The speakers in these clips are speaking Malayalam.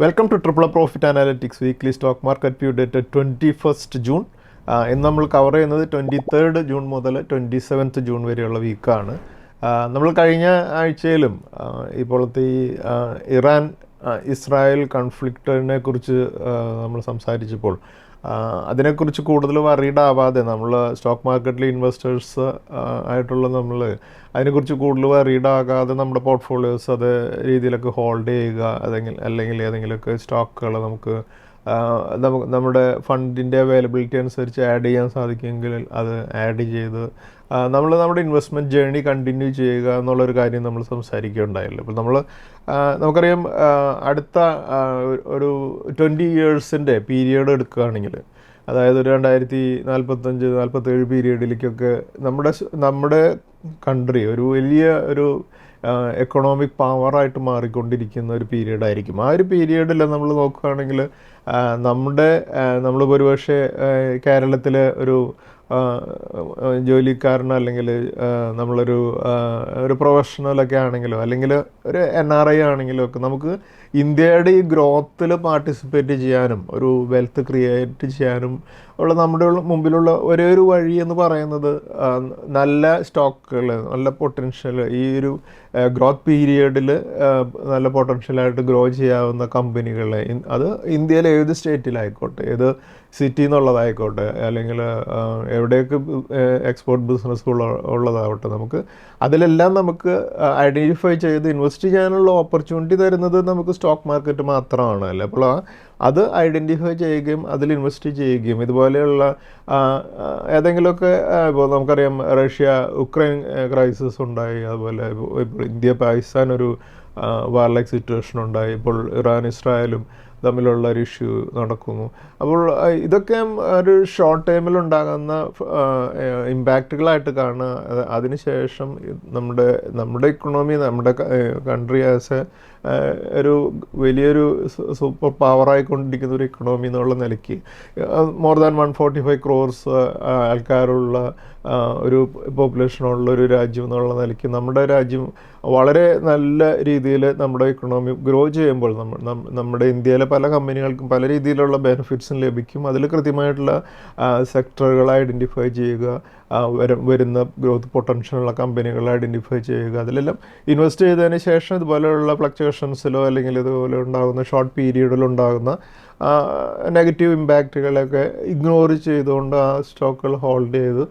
Welcome two triple profit analytics weekly stock market view date 21 June. ഇന്ന് നമ്മൾ കവർ ചെയ്യുന്നത് 23 ജൂൺ മുതൽ 27 ജൂൺ വരെയുള്ള വീക്കാണ്. നമ്മൾ കഴിഞ്ഞ ആഴ്ചയിലും ഇപ്പോഴത്തെ ഈ ഇറാൻ ഇസ്രായേൽ കോൺഫ്ലിക്റ്റിനെ കുറിച്ച് നമ്മൾ സംസാരിച്ചപ്പോൾ അതിനെക്കുറിച്ച് കൂടുതൽ വറീഡ് ആവാതെ നമ്മൾ സ്റ്റോക്ക് മാർക്കറ്റിലെ ഇൻവെസ്റ്റേഴ്സ് ആയിട്ടുള്ള നമ്മൾ അതിനെക്കുറിച്ച് കൂടുതൽ വറീഡ് ആകാതെ നമ്മുടെ പോർട്ട്ഫോളിയോസ് അത് രീതിയിലൊക്കെ ഹോൾഡ് ചെയ്യുക, അല്ലെങ്കിൽ ഏതെങ്കിലുമൊക്കെ സ്റ്റോക്കുകൾ നമുക്ക് നമ്മുടെ ഫണ്ടിൻ്റെ അവൈലബിലിറ്റി അനുസരിച്ച് ആഡ് ചെയ്യാൻ സാധിക്കുമെങ്കിൽ അത് ആഡ് ചെയ്ത് നമ്മുടെ ഇൻവെസ്റ്റ്മെൻറ്റ് ജേർണി കണ്ടിന്യൂ ചെയ്യുക എന്നുള്ളൊരു കാര്യം നമ്മൾ സംസാരിക്കുകയുണ്ടായല്ലോ. അപ്പോൾ നമുക്കറിയാം, അടുത്ത ഒരു 20 ഇയേഴ്സിൻ്റെ പീരിയഡ് എടുക്കുകയാണെങ്കിൽ, അതായത് ഒരു 2045-47 പീരിയഡിലേക്കൊക്കെ നമ്മുടെ കൺട്രി ഒരു വലിയ ഒരു എക്കണോമിക് പവറായിട്ട് മാറിക്കൊണ്ടിരിക്കുന്ന ഒരു പീരീഡായിരിക്കും. ആ ഒരു പീരീഡിൽ നമ്മൾ നോക്കുകയാണെങ്കിൽ നമ്മൾ ഒരുപക്ഷെ കേരളത്തിലെ ഒരു ജോലിക്കാരനോ അല്ലെങ്കിൽ നമ്മളൊരു പ്രൊഫഷണലൊക്കെ ആണെങ്കിലോ അല്ലെങ്കിൽ ഒരു NRI ആണെങ്കിലോ ഒക്കെ നമുക്ക് ഇന്ത്യയുടെ ഈ ഗ്രോത്തിൽ പാർട്ടിസിപ്പേറ്റ് ചെയ്യാനും ഒരു വെൽത്ത് ക്രിയേറ്റ് ചെയ്യാനും ഉള്ള നമ്മുടെ മുമ്പിലുള്ള ഒരേ ഒരു വഴി എന്ന് പറയുന്നത് നല്ല സ്റ്റോക്കുകൾ, നല്ല പൊട്ടൻഷ്യൽ, ഈ ഒരു ഗ്രോത്ത് പീരിയഡിൽ നല്ല പൊട്ടൻഷ്യലായിട്ട് ഗ്രോ ചെയ്യാവുന്ന കമ്പനികളെ, അത് ഇന്ത്യയിലെ ഏത് സ്റ്റേറ്റിലായിക്കോട്ടെ, ഏത് സിറ്റി എന്നുള്ളതായിക്കോട്ടെ, അല്ലെങ്കിൽ എവിടെയൊക്കെ എക്സ്പോർട്ട് ബിസിനസ് ഉള്ളതാവട്ടെ, നമുക്ക് അതിലെല്ലാം നമുക്ക് ഐഡൻറ്റിഫൈ ചെയ്ത് ഇൻവെസ്റ്റ് ചെയ്യാനുള്ള ഓപ്പർച്യൂണിറ്റി തരുന്നത് നമുക്ക് സ്റ്റോക്ക് മാർക്കറ്റ് മാത്രമാണ് അല്ലേ. അപ്പോൾ അത് ഐഡൻറ്റിഫൈ ചെയ്യുകയും അതിൽ ഇൻവെസ്റ്റ് ചെയ്യുകയും ഇതുപോലെയുള്ള ഏതെങ്കിലുമൊക്കെ, ഇപ്പോൾ നമുക്കറിയാം റഷ്യ ഉക്രൈൻ ക്രൈസിസ് ഉണ്ടായി, അതുപോലെ ഇപ്പോൾ ഇന്ത്യ പാകിസ്ഥാൻ ഒരു വാർലൈക്ക് സിറ്റുവേഷൻ ഉണ്ടായി, ഇപ്പോൾ ഇറാൻ ഇസ്രായേലും തമ്മിലുള്ള ഒരു ഇഷ്യൂ നടക്കുന്നു. അപ്പോൾ ഇതൊക്കെ ഒരു ഷോർട്ട് ടൈമിലുണ്ടാകുന്ന ഇമ്പാക്റ്റുകളായിട്ട് കാണുക. അതിനുശേഷം നമ്മുടെ ഇക്കണോമി, നമ്മുടെ കൺട്രി ആസ് ഒരു വലിയൊരു സൂപ്പർ പവറായിക്കൊണ്ടിരിക്കുന്ന ഒരു ഇക്കണോമി എന്നുള്ള നിലയ്ക്ക് മോർ ദാൻ 145 crores ആൾക്കാരുള്ള ഒരു പോപ്പുലേഷനുള്ള ഒരു രാജ്യം എന്നുള്ള നിലയ്ക്ക് നമ്മുടെ രാജ്യം വളരെ നല്ല രീതിയിൽ നമ്മുടെ ഇക്കണോമി ഗ്രോ ചെയ്യുമ്പോൾ നമ്മുടെ ഇന്ത്യയിലെ പല കമ്പനികൾക്കും പല രീതിയിലുള്ള ബെനിഫിറ്റ്സും ലഭിക്കും. അതിൽ കൃത്യമായിട്ടുള്ള സെക്ടറുകൾ ഐഡൻറ്റിഫൈ ചെയ്യുക, വരുന്ന ഗ്രോത്ത് പൊട്ടൻഷ്യലുള്ള കമ്പനികൾ ഐഡൻറ്റിഫൈ ചെയ്യുക, അതിലെല്ലാം ഇൻവെസ്റ്റ് ചെയ്തതിന് ശേഷം ഇതുപോലെയുള്ള ഫ്ലക്ച്വേഷൻസിലോ അല്ലെങ്കിൽ ഇതുപോലെ ഉണ്ടാകുന്ന ഷോർട്ട് പീരീഡിലുണ്ടാകുന്ന നെഗറ്റീവ് ഇമ്പാക്റ്റുകളൊക്കെ ഇഗ്നോർ ചെയ്തുകൊണ്ട് ആ സ്റ്റോക്കുകൾ ഹോൾഡ് ചെയ്ത്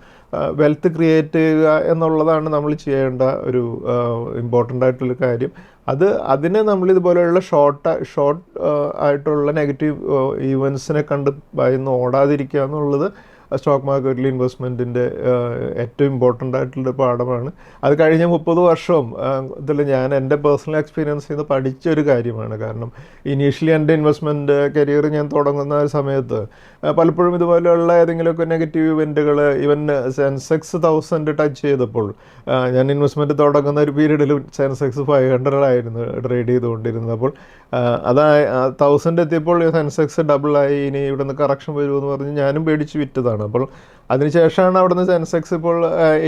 വെൽത്ത് ക്രിയേറ്റ് ചെയ്യുക എന്നുള്ളതാണ് നമ്മൾ ചെയ്യേണ്ട ഒരു ഇമ്പോർട്ടൻ്റ് ആയിട്ടുള്ള കാര്യം. അതിന് നമ്മളിതുപോലെയുള്ള ഷോർട്ട് ആയിട്ടുള്ള നെഗറ്റീവ് ഈവൻസിനെ കണ്ട് ഭയന്ന് ഓടാതിരിക്കുക എന്നുള്ളത് സ്റ്റോക്ക് മാർക്കറ്റിൽ ഇൻവെസ്റ്റ്മെൻറ്റിൻ്റെ ഏറ്റവും ഇമ്പോർട്ടൻ്റ് ആയിട്ടുള്ള പാഠമാണ്. അത് കഴിഞ്ഞ 30 വർഷവും ഇതിൽ ഞാൻ എൻ്റെ പേഴ്സണൽ എക്സ്പീരിയൻസിൽ നിന്ന് പഠിച്ചൊരു കാര്യമാണ്. കാരണം ഇനീഷ്യലി എൻ്റെ ഇൻവെസ്റ്റ്മെൻറ്റ് കരിയർ ഞാൻ തുടങ്ങുന്ന സമയത്ത് പലപ്പോഴും ഇതുപോലെയുള്ള ഏതെങ്കിലുമൊക്കെ നെഗറ്റീവ് ഇവൻറ്റുകൾ, ഈവൻ സെൻസെക്സ് 1000 ടച്ച് ചെയ്തപ്പോൾ, ഞാൻ ഇൻവെസ്റ്റ്മെൻറ്റ് തുടങ്ങുന്ന ഒരു പീരീഡിൽ സെൻസെക്സ് 500 ആയിരുന്നു ട്രേഡ് ചെയ്തുകൊണ്ടിരുന്നത്. അപ്പോൾ 1000 എത്തിയപ്പോൾ സെൻസെക്സ് ഡബിളായി, ഇനി ഇവിടെ നിന്ന് കറക്ഷൻ വരുമെന്ന് പറഞ്ഞ് ഞാനും പേടിച്ച് വിറ്റതാണ്. അപ്പോൾ അതിനുശേഷമാണ് അവിടെ നിന്ന് സെൻസെക്സ് ഇപ്പോൾ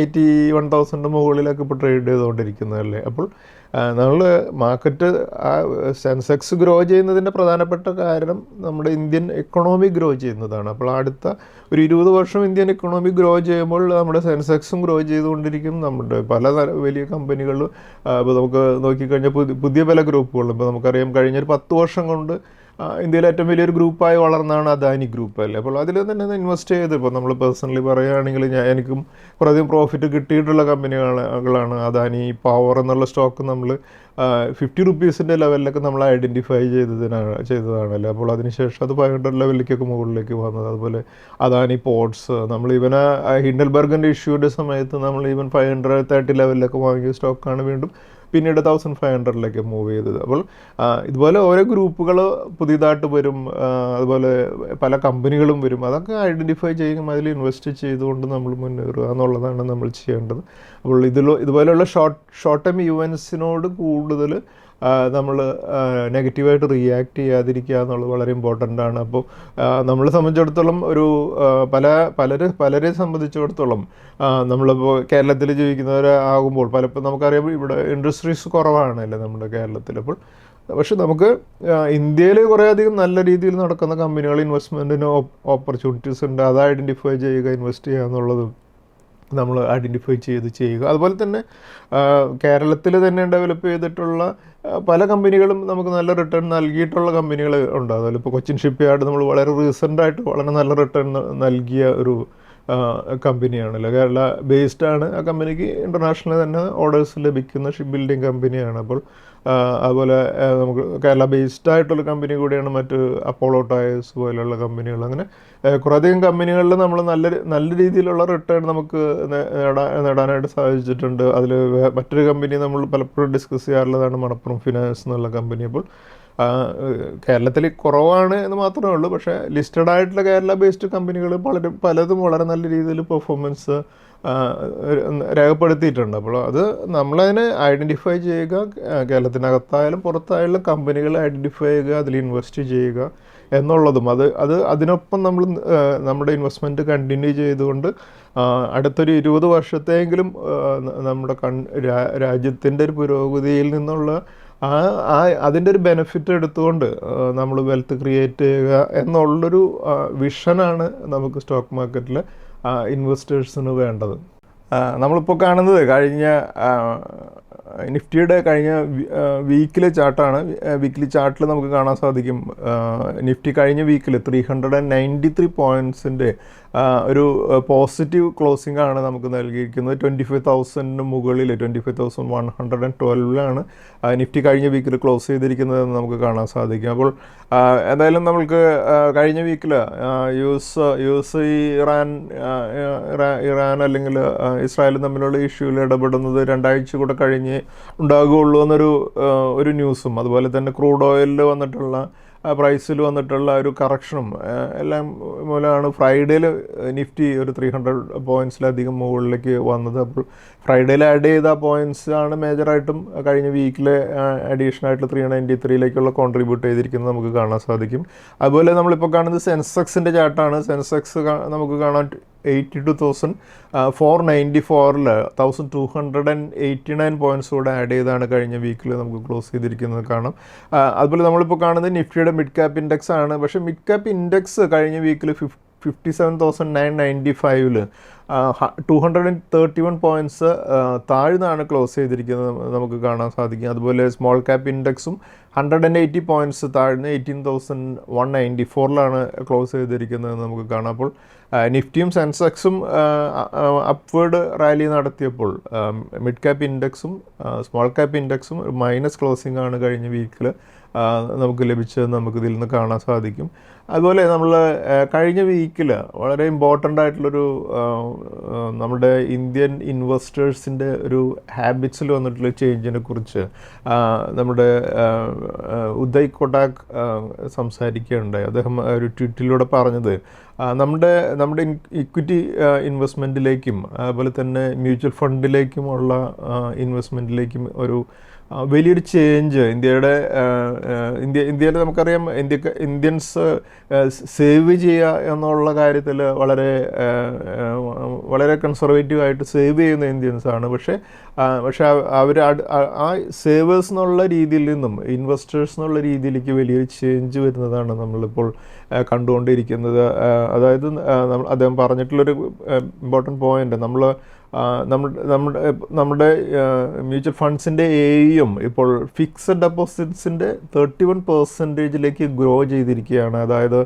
81,000 മുകളിലൊക്കെ ഇപ്പോൾ ട്രേഡ് ചെയ്തുകൊണ്ടിരിക്കുന്നതല്ലേ. അപ്പോൾ നമ്മൾ മാർക്കറ്റ് സെൻസെക്സ് ഗ്രോ ചെയ്യുന്നതിൻ്റെ പ്രധാനപ്പെട്ട കാരണം നമ്മുടെ ഇന്ത്യൻ എക്കണോമി ഗ്രോ ചെയ്യുന്നതാണ്. അപ്പോൾ അടുത്ത ഒരു 20 വർഷം ഇന്ത്യൻ എക്കണോമി ഗ്രോ ചെയ്യുമ്പോൾ നമ്മുടെ സെൻസെക്സും ഗ്രോ ചെയ്തുകൊണ്ടിരിക്കും. നമ്മുടെ പല വലിയ കമ്പനികൾ, ഇപ്പോൾ നമുക്ക് നോക്കിക്കഴിഞ്ഞാൽ പുതിയ പല ഗ്രൂപ്പുകളും, ഇപ്പോൾ നമുക്കറിയാം കഴിഞ്ഞൊരു 10 വർഷം കൊണ്ട് ഇന്ത്യയിലെ ഏറ്റവും വലിയൊരു ഗ്രൂപ്പായി വളർന്നതാണ് അദാനി ഗ്രൂപ്പ് അല്ലേ. അപ്പോൾ അതിൽ തന്നെ ഇൻവെസ്റ്റ് ചെയ്ത്, ഇപ്പോൾ നമ്മൾ പേഴ്സണലി പറയുകയാണെങ്കിൽ എനിക്കും കുറേയധികം പ്രോഫിറ്റ് കിട്ടിയിട്ടുള്ള കമ്പനികളാണ് അദാനി പവർ എന്നുള്ള സ്റ്റോക്ക്. നമ്മൾ 50 rupees ലെവലിലൊക്കെ നമ്മൾ ഐഡൻറ്റിഫൈ ചെയ്തതാണല്ലോ. അപ്പോൾ അതിനുശേഷം അത് 500 ലെവലിലേക്കൊക്കെ മുകളിലേക്ക് വന്നത്. അതുപോലെ അദാനി പോർട്സ്, നമ്മൾ ഈവൻ ഹിൻഡൽബർഗിൻ്റെ ഇഷ്യൂയുടെ സമയത്ത് നമ്മൾ ഈവൻ 530 ലെവലിലൊക്കെ വാങ്ങിയ സ്റ്റോക്കാണ് വീണ്ടും പിന്നീട് 1500 മൂവ് ചെയ്തത്. അപ്പോൾ ഇതുപോലെ ഓരോ ഗ്രൂപ്പുകൾ പുതിയതായിട്ട് വരും, അതുപോലെ പല കമ്പനികളും വരും. അതൊക്കെ ഐഡൻറ്റിഫൈ ചെയ്യും, അതിൽ ഇൻവെസ്റ്റ് ചെയ്തുകൊണ്ട് നമ്മൾ മുന്നേറുക എന്നുള്ളതാണ് നമ്മൾ ചെയ്യേണ്ടത്. അപ്പോൾ ഇതുപോലെയുള്ള ഷോർട്ട് ടൈം ഇവൻസിനോട് കൂടുതൽ നമ്മൾ നെഗറ്റീവായിട്ട് റിയാക്ട് ചെയ്യാതിരിക്കുക എന്നുള്ളത് വളരെ ഇമ്പോർട്ടൻ്റ് ആണ്. അപ്പോൾ നമ്മളെ സംബന്ധിച്ചിടത്തോളം ഒരു പലരെ സംബന്ധിച്ചിടത്തോളം നമ്മളിപ്പോൾ കേരളത്തിൽ ജീവിക്കുന്നവരാകുമ്പോൾ പലപ്പോൾ നമുക്കറിയാം ഇവിടെ ഇൻഡസ്ട്രീസ് കുറവാണല്ലേ നമ്മുടെ കേരളത്തിൽ. പക്ഷെ നമുക്ക് ഇന്ത്യയിൽ കുറേയധികം നല്ല രീതിയിൽ നടക്കുന്ന കമ്പനികൾ, ഇൻവെസ്റ്റ്മെൻറ്റിന് ഓപ്പർച്യൂണിറ്റീസ് ഉണ്ട്. അത് ഐഡൻറ്റിഫൈ ചെയ്യുക, ഇൻവെസ്റ്റ് ചെയ്യുക എന്നുള്ളതും നമ്മൾ ഐഡൻറ്റിഫൈ ചെയ്യുക. അതുപോലെ തന്നെ കേരളത്തിൽ തന്നെ ഡെവലപ്പ് ചെയ്തിട്ടുള്ള പല കമ്പനികളും നമുക്ക് നല്ല റിട്ടേൺ നൽകിയിട്ടുള്ള കമ്പനികൾ ഉണ്ട്. അതുപോലെ ഇപ്പോൾ കൊച്ചിൻ ഷിപ്പ്യാർഡ് നമ്മൾ വളരെ റീസെൻ്റായിട്ട് വളരെ നല്ല റിട്ടേൺ നൽകിയ ഒരു കമ്പനിയാണല്ലോ. കേരള ബേസ്ഡ് ആണ് ആ കമ്പനിക്ക്. ഇൻ്റർനാഷണൽ തന്നെ ഓർഡേഴ്സ് ലഭിക്കുന്ന ഷിപ്പ് ബിൽഡിംഗ് കമ്പനിയാണ്. അപ്പോൾ അതുപോലെ നമുക്ക് കേരള ബേസ്ഡ് ആയിട്ടുള്ള കമ്പനി കൂടിയാണ് മറ്റ് അപ്പോളോ ടയേഴ്സ് പോലെയുള്ള കമ്പനികൾ. അങ്ങനെ കുറേയധികം കമ്പനികളിൽ നമ്മൾ നല്ല രീതിയിലുള്ള റിട്ടേൺ നമുക്ക് നേടാനായിട്ട് സാധിച്ചിട്ടുണ്ട്. അതിൽ മറ്റൊരു കമ്പനി നമ്മൾ പലപ്പോഴും ഡിസ്കസ് ചെയ്യാറുള്ളതാണ് മണപ്പുറം ഫിനാൻസ് എന്നുള്ള കമ്പനി. അപ്പോൾ കേരളത്തിൽ കുറവാണ് എന്ന് മാത്രമേ ഉള്ളൂ. പക്ഷേ ലിസ്റ്റഡ് ആയിട്ടുള്ള കേരള ബേസ്ഡ് കമ്പനികൾ പലതും വളരെ നല്ല രീതിയിൽ പെർഫോമൻസ് രേഖപ്പെടുത്തിയിട്ടുണ്ട്. അപ്പോൾ അത് നമ്മളതിനെ ഐഡൻറ്റിഫൈ ചെയ്യുക, കേരളത്തിനകത്തായാലും പുറത്തായാലും കമ്പനികൾ ഐഡൻറ്റിഫൈ ചെയ്യുക, അതിൽ ഇൻവെസ്റ്റ് ചെയ്യുക എന്നുള്ളതും അതിനൊപ്പം നമ്മൾ നമ്മുടെ ഇൻവെസ്റ്റ്മെൻറ്റ് കണ്ടിന്യൂ ചെയ്തുകൊണ്ട് അടുത്തൊരു 20 വർഷത്തെയെങ്കിലും നമ്മുടെ രാജ്യത്തിൻ്റെ ഒരു പുരോഗതിയിൽ നിന്നുള്ള അതിൻ്റെ ഒരു ബെനിഫിറ്റ് എടുത്തുകൊണ്ട് നമ്മൾ വെൽത്ത് ക്രിയേറ്റ് ചെയ്യുക എന്നുള്ളൊരു വിഷനാണ് നമുക്ക് സ്റ്റോക്ക് മാർക്കറ്റിൽ ഇൻവെസ്റ്റേഴ്സിന് വേണ്ടത്. നമ്മളിപ്പോൾ കാണുന്നത് കഴിഞ്ഞ നിഫ്റ്റിയുടെ കഴിഞ്ഞ വീക്കിലെ ചാർട്ടാണ്. വീക്കിലി ചാർട്ടിൽ നമുക്ക് കാണാൻ സാധിക്കും നിഫ്റ്റി കഴിഞ്ഞ വീക്കിൽ 393 പോയിൻറ്റ്സിൻ്റെ ഒരു പോസിറ്റീവ് ക്ലോസിംഗ് ആണ് നമുക്ക് നൽകിയിരിക്കുന്നത്. 25,000 മുകളിൽ 25,112 നിഫ്റ്റി കഴിഞ്ഞ വീക്കിൽ ക്ലോസ് ചെയ്തിരിക്കുന്നതെന്ന് നമുക്ക് കാണാൻ സാധിക്കും. അപ്പോൾ എന്തായാലും നമ്മൾക്ക് കഴിഞ്ഞ വീക്കിൽ യു.എസ് ഇറാൻ അല്ലെങ്കിൽ ഇസ്രായേലും തമ്മിലുള്ള ഇഷ്യൂവിൽ ഇടപെടുന്നത് 2 ആഴ്ച കൂടെ കഴിഞ്ഞ് ഉണ്ടാകുകയുള്ളൂ എന്നൊരു ന്യൂസും, അതുപോലെ തന്നെ ക്രൂഡ് ഓയിലിൽ വന്നിട്ടുള്ള പ്രൈസിൽ വന്നിട്ടുള്ള ഒരു കറക്ഷനും എല്ലാം മൂലമാണ് ഫ്രൈഡേയിൽ നിഫ്റ്റി ഒരു 300 പോയിൻറ്റ്സിലധികം മുകളിലേക്ക് വന്നത്. അപ്പോൾ ഫ്രൈഡേയിൽ ആഡ് ചെയ്ത പോയിൻറ്റ്സ് ആണ് മേജറായിട്ടും കഴിഞ്ഞ വീക്കിലെ അഡീഷണലായിട്ട് 393 കോൺട്രിബ്യൂട്ട് ചെയ്തിരിക്കുന്നത് നമുക്ക് കാണാൻ സാധിക്കും. അതുപോലെ നമ്മളിപ്പോൾ കാണുന്നത് സെൻസെക്സിൻ്റെ ചാർട്ടാണ്. സെൻസെക്സ് നമുക്ക് കാണാൻ 82,494 1,289 പോയിൻറ്റ്സ് കൂടെ ആഡ് ചെയ്താണ് കഴിഞ്ഞ വീക്കിൽ നമുക്ക് ക്ലോസ് ചെയ്തിരിക്കുന്നത് കാണാം. അതുപോലെ നമ്മളിപ്പോൾ കാണുന്നത് നിഫ്റ്റിയുടെ മിഡ് ക്യാപ്പ് ഇൻഡെക്സ് ആണ്. പക്ഷേ മിഡ് ക്യാപ്പ് ഇൻഡെക്സ് കഴിഞ്ഞ വീക്കിൽ 57,995 231 പോയിൻറ്റ്സ് താഴ്ന്നാണ് ക്ലോസ് ചെയ്തിരിക്കുന്നത് നമുക്ക് കാണാൻ സാധിക്കും. അതുപോലെ സ്മോൾ ക്യാപ്പ് ഇൻഡെക്സും 180 പോയിൻറ്റ്സ് താഴ്ന്ന് 18,194 ക്ലോസ് ചെയ്തിരിക്കുന്നത് നമുക്ക് കാണാം. അപ്പോൾ നിഫ്റ്റിയും സെൻസെക്സും അപ്വേർഡ് റാലി നടത്തിയപ്പോൾ മിഡ് ക്യാപ്പ് ഇൻഡെക്സും സ്മോൾ ക്യാപ്പ് ഇൻഡെക്സും മൈനസ് ക്ലോസിംഗ് ആണ് കഴിഞ്ഞ വീക്കിൽ നമുക്ക് ലഭിച്ചതെന്ന് നമുക്കിതിൽ നിന്ന് കാണാൻ സാധിക്കും. അതുപോലെ നമ്മൾ കഴിഞ്ഞ വീക്കിൽ വളരെ ഇമ്പോർട്ടൻ്റ് ആയിട്ടുള്ളൊരു നമ്മുടെ ഇന്ത്യൻ ഇൻവെസ്റ്റേഴ്സിൻ്റെ ഒരു ഹാബിറ്റ്സിൽ വന്നിട്ടുള്ള ചേഞ്ചിനെ കുറിച്ച് നമ്മുടെ ഉദയ് കൊട്ടാക് സംസാരിക്കുകയുണ്ടായി. അദ്ദേഹം ഒരു ട്വീറ്റിലൂടെ പറഞ്ഞത് നമ്മുടെ ഇക്വിറ്റി ഇൻവെസ്റ്റ്മെൻറ്റിലേക്കും അതുപോലെ തന്നെ മ്യൂച്വൽ ഫണ്ടിലേക്കുമുള്ള ഇൻവെസ്റ്റ്മെൻറ്റിലേക്കും ഒരു വലിയൊരു ചേഞ്ച് ഇന്ത്യയിൽ നമുക്കറിയാം. ഇന്ത്യൻസ് സേവ് ചെയ്യുക എന്നുള്ള കാര്യത്തിൽ വളരെ കൺസർവേറ്റീവായിട്ട് സേവ് ചെയ്യുന്ന ഇന്ത്യൻസാണ്. പക്ഷേ അവർ ആ സേവേഴ്സ് എന്നുള്ള രീതിയിൽ നിന്നും ഇൻവെസ്റ്റേഴ്സ് എന്നുള്ള രീതിയിലേക്ക് വലിയൊരു ചേഞ്ച് വരുന്നതാണ് നമ്മളിപ്പോൾ കണ്ടുകൊണ്ടിരിക്കുന്നത്. അതായത് അദ്ദേഹം പറഞ്ഞിട്ടുള്ളൊരു ഇമ്പോർട്ടൻറ്റ് പോയിൻ്റ്, നമ്മുടെ മ്യൂച്വൽ ഫണ്ട്സിൻ്റെ AUM ഇപ്പോൾ ഫിക്സഡ് ഡെപ്പോസിറ്റ്സിൻ്റെ 31% ഗ്രോ ചെയ്തിരിക്കുകയാണ്. അതായത്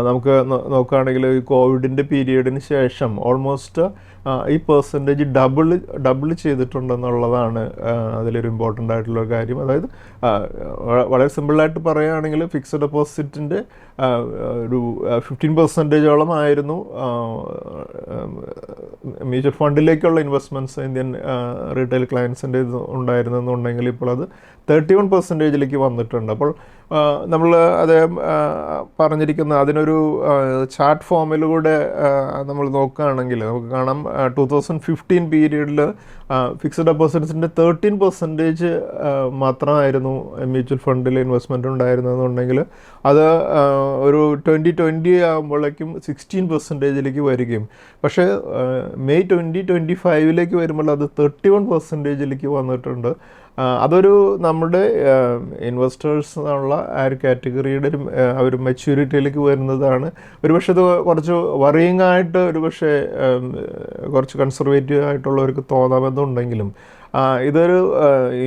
നമുക്ക് നോക്കുകയാണെങ്കിൽ ഈ കോവിഡിൻ്റെ പീരീഡിന് ശേഷം ഓൾമോസ്റ്റ് ഈ പെർസെൻറ്റേജ് ഡബിൾ ചെയ്തിട്ടുണ്ടെന്നുള്ളതാണ് അതിലൊരു ഇമ്പോർട്ടൻ്റ് ആയിട്ടുള്ള കാര്യം. അതായത് വളരെ സിമ്പിളായിട്ട് പറയുകയാണെങ്കിൽ ഫിക്സഡ് ഡെപ്പോസിറ്റിൻ്റെ ഒരു 15% ആയിരുന്നു മ്യൂച്വൽ ഫണ്ടിലേക്കുള്ള ഇൻവെസ്റ്റ്മെൻറ്റ്സ് ഇന്ത്യൻ റീറ്റെയിൽ ക്ലയൻസിൻ്റെ ഉണ്ടായിരുന്നെന്നുണ്ടെങ്കിൽ ഇപ്പോൾ അത് 31% വന്നിട്ടുണ്ട്. അപ്പോൾ നമ്മൾ അദ്ദേഹം പറഞ്ഞിരിക്കുന്ന അതിനൊരു ചാർട്ട് ഫോമിലൂടെ നമ്മൾ നോക്കുകയാണെങ്കിൽ നമുക്ക് കാണാം 2015 പീരീഡിൽ ഫിക്സഡ് ഡെപ്പോസിറ്റ്സിൻ്റെ 13% മാത്രമായിരുന്നു മ്യൂച്വൽ ഫണ്ടിൽ ഇൻവെസ്റ്റ്മെൻറ്റ് ഉണ്ടായിരുന്നതെന്നുണ്ടെങ്കിൽ അത് ഒരു 2020 ആകുമ്പോഴേക്കും 16%ലേക്ക് വരികയും, പക്ഷേ മെയ് 2025 വരുമ്പോൾ അത് 31%ലേക്ക് വന്നിട്ടുണ്ട്. അതൊരു നമ്മുടെ ഇൻവെസ്റ്റേഴ്സ് എന്നുള്ള ആ ഒരു കാറ്റഗറിയുടെ ഒരു മെച്യൂരിറ്റിയിലേക്ക് വരുന്നതാണ്. ഒരുപക്ഷെ ഇത് കുറച്ച് വറിയിങ് ആയിട്ട് ഒരുപക്ഷെ കുറച്ച് കൺസർവേറ്റീവ് ആയിട്ടുള്ളവർക്ക് തോന്നാമെന്നുണ്ടെങ്കിലും ഇതൊരു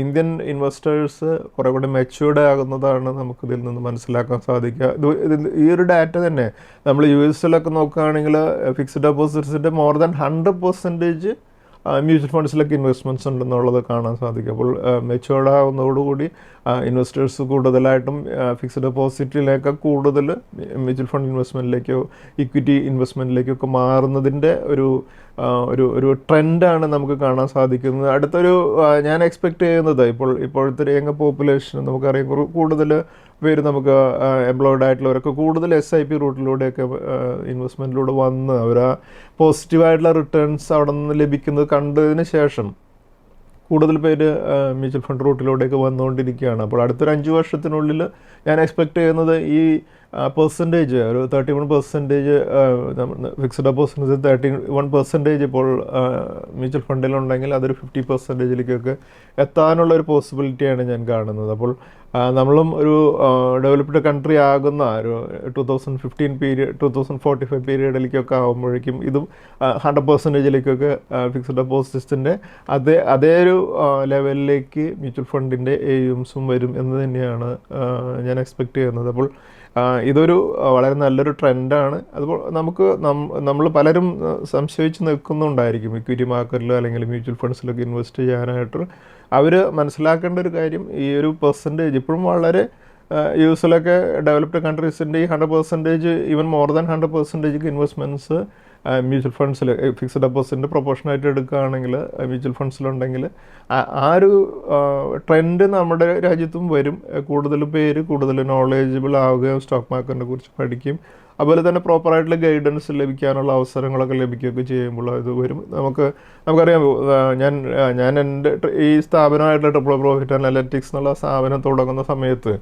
ഇന്ത്യൻ ഇൻവെസ്റ്റേഴ്സ് കുറേ കൂടി മെച്യൂർഡ് ആകുന്നതാണ് നമുക്കിതിൽ നിന്ന് മനസ്സിലാക്കാൻ സാധിക്കുക. ഈ ഒരു ഡാറ്റ തന്നെ നമ്മൾ US നോക്കുകയാണെങ്കിൽ ഫിക്സ്ഡ് ഡെപ്പോസിറ്റ്സിൻ്റെ മോർ ദാൻ 100% മ്യൂച്വൽ ഫണ്ട്സിലൊക്കെ ഇൻവെസ്റ്റ്മെൻറ്റ്സ് ഉണ്ടെന്നുള്ളത് കാണാൻ സാധിക്കും. അപ്പോൾ മെച്യൂർഡ് ആകുന്നതോടുകൂടി ഇൻവെസ്റ്റേഴ്സ് കൂടുതലായിട്ടും ഫിക്സ്ഡ് ഡെപ്പോസിറ്റിലേക്ക് കൂടുതൽ മ്യൂച്വൽ ഫണ്ട് ഇൻവെസ്റ്റ്മെൻറ്റിലേക്കോ ഇക്വിറ്റി ഇൻവെസ്റ്റ്മെൻറ്റിലേക്കൊക്കെ മാറുന്നതിൻ്റെ ഒരു ട്രെൻഡാണ് നമുക്ക് കാണാൻ സാധിക്കുന്നത്. അടുത്തൊരു ഞാൻ എക്സ്പെക്റ്റ് ചെയ്യുന്നത് ഇപ്പോഴത്തെ ഒരു യങ് പോപ്പുലേഷൻ നമുക്കറിയാം കൂടുതൽ പേര് നമുക്ക് എംപ്ലോയിഡ് ആയിട്ടുള്ളവരൊക്കെ കൂടുതൽ SIP റൂട്ടിലൂടെയൊക്കെ ഇൻവെസ്റ്റ്മെൻറ്റിലൂടെ വന്ന് അവർ ആ പോസിറ്റീവായിട്ടുള്ള റിട്ടേൺസ് അവിടെ നിന്ന് ലഭിക്കുന്നത് കണ്ടതിന് ശേഷം കൂടുതൽ പേര് മ്യൂച്വൽ ഫണ്ട് റൂട്ടിലൂടെയൊക്കെ വന്നുകൊണ്ടിരിക്കുകയാണ്. അപ്പോൾ അടുത്തൊരു 5 വർഷത്തിനുള്ളിൽ ഞാൻ എക്സ്പെക്റ്റ് ചെയ്യുന്നത് ഈ പെർസെൻറ്റേജ് ഒരു 31% ഫിക്സ്ഡ് ഡെപ്പോസിറ്റ്സ് 31% ഇപ്പോൾ മ്യൂച്വൽ ഫണ്ടിലുണ്ടെങ്കിൽ അതൊരു 50%ലേക്കൊക്കെ എത്താനുള്ളൊരു പോസിബിലിറ്റിയാണ് ഞാൻ കാണുന്നത്. അപ്പോൾ നമ്മളും ഒരു ഡെവലപ്ഡ് കൺട്രി ആകുന്ന ഒരു 2015 പീരീഡ് 2045 പീരീഡിലേക്കൊക്കെ ആകുമ്പോഴേക്കും ഇതും 100%ലേക്കൊക്കെ ഫിക്സ്ഡ് ഡെപ്പോസിറ്റ്സിൻ്റെ അതേ ഒരു ലെവലിലേക്ക് മ്യൂച്വൽ ഫണ്ടിൻ്റെ AUMസും വരും എന്ന് തന്നെയാണ് ഞാൻ എക്സ്പെക്റ്റ് ചെയ്യുന്നത്. അപ്പോൾ ഇതൊരു വളരെ നല്ലൊരു ട്രെൻഡാണ്. അതുപോലെ നമ്മൾ പലരും സംശയിച്ച് നിൽക്കുന്നുണ്ടായിരിക്കും ഇക്വിറ്റി മാർക്കറ്റിലോ അല്ലെങ്കിൽ മ്യൂച്വൽ ഫണ്ട്സിലൊക്കെ ഇൻവെസ്റ്റ് ചെയ്യാനായിട്ട്. അവർ മനസ്സിലാക്കേണ്ട ഒരു കാര്യം ഈ ഒരു പെർസെൻറ്റേജ് ഇപ്പോഴും വളരെ US ഡെവലപ്ഡ് കൺട്രീസിൻ്റെ ഈ 100% even more than 100% investments mutual ഫണ്ട്സിൽ ഫിക്സ്ഡ് ഡെപ്പോസിറ്റിൻ്റെ പ്രൊപ്പോർഷനായിട്ട് എടുക്കുകയാണെങ്കിൽ മ്യൂച്വൽ ഫണ്ട്സിലുണ്ടെങ്കിൽ ആ ഒരു ട്രെൻഡ് നമ്മുടെ രാജ്യത്തും വരും. കൂടുതൽ നോളേജബിൾ ആവുകയും സ്റ്റോക്ക് മാർക്കറ്റിനെ കുറിച്ച് പഠിക്കും. അതുപോലെ തന്നെ പ്രോപ്പറായിട്ടുള്ള ഗൈഡൻസ് ലഭിക്കാനുള്ള അവസരങ്ങളൊക്കെ ലഭിക്കുകയൊക്കെ ചെയ്യുമ്പോൾ ഇത് വരും. നമുക്കറിയാം ഞാൻ എൻ്റെ ഈ സ്ഥാപനമായിട്ടുള്ള ട്രിപ്പിൾ പ്രോഫിറ്റ് അനലിറ്റിക്സ് എന്നുള്ള സ്ഥാപനം തുടങ്ങുന്ന സമയത്ത്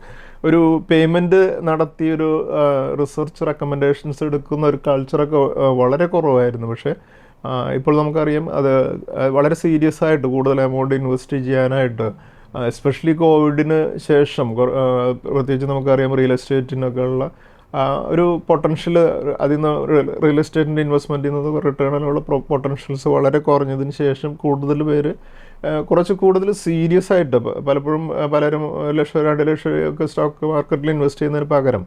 ഒരു പേയ്മെൻറ്റ് നടത്തി ഒരു റിസർച്ച് റെക്കമെൻഡേഷൻസ് എടുക്കുന്ന ഒരു കൾച്ചറൊക്കെ വളരെ കുറവായിരുന്നു. പക്ഷേ ഇപ്പോൾ നമുക്കറിയാം അത് വളരെ സീരിയസ് ആയിട്ട് കൂടുതൽ എമൗണ്ട് ഇൻവെസ്റ്റ് ചെയ്യാനായിട്ട് എസ്പെഷ്യലി കോവിഡിന് ശേഷം പ്രത്യേകിച്ച് നമുക്കറിയാം റിയൽ എസ്റ്റേറ്റിനൊക്കെ ഉള്ള ഒരു പൊട്ടൻഷ്യൽ അതിൽ നിന്ന് റിയൽ എസ്റ്റേറ്റിൻ്റെ ഇൻവെസ്റ്റ്മെൻറ്റിൽ നിന്ന് റിട്ടേണിനുള്ള പൊട്ടൻഷ്യൽസ് വളരെ കുറഞ്ഞതിന് ശേഷം കൂടുതൽ പേര് കുറച്ച് കൂടുതൽ സീരിയസ് ആയിട്ട് പലപ്പോഴും പലരും 1 ലക്ഷം 2 ലക്ഷം ഒക്കെ സ്റ്റോക്ക് മാർക്കറ്റിൽ ഇൻവെസ്റ്റ് ചെയ്യുന്നതിന് പകരം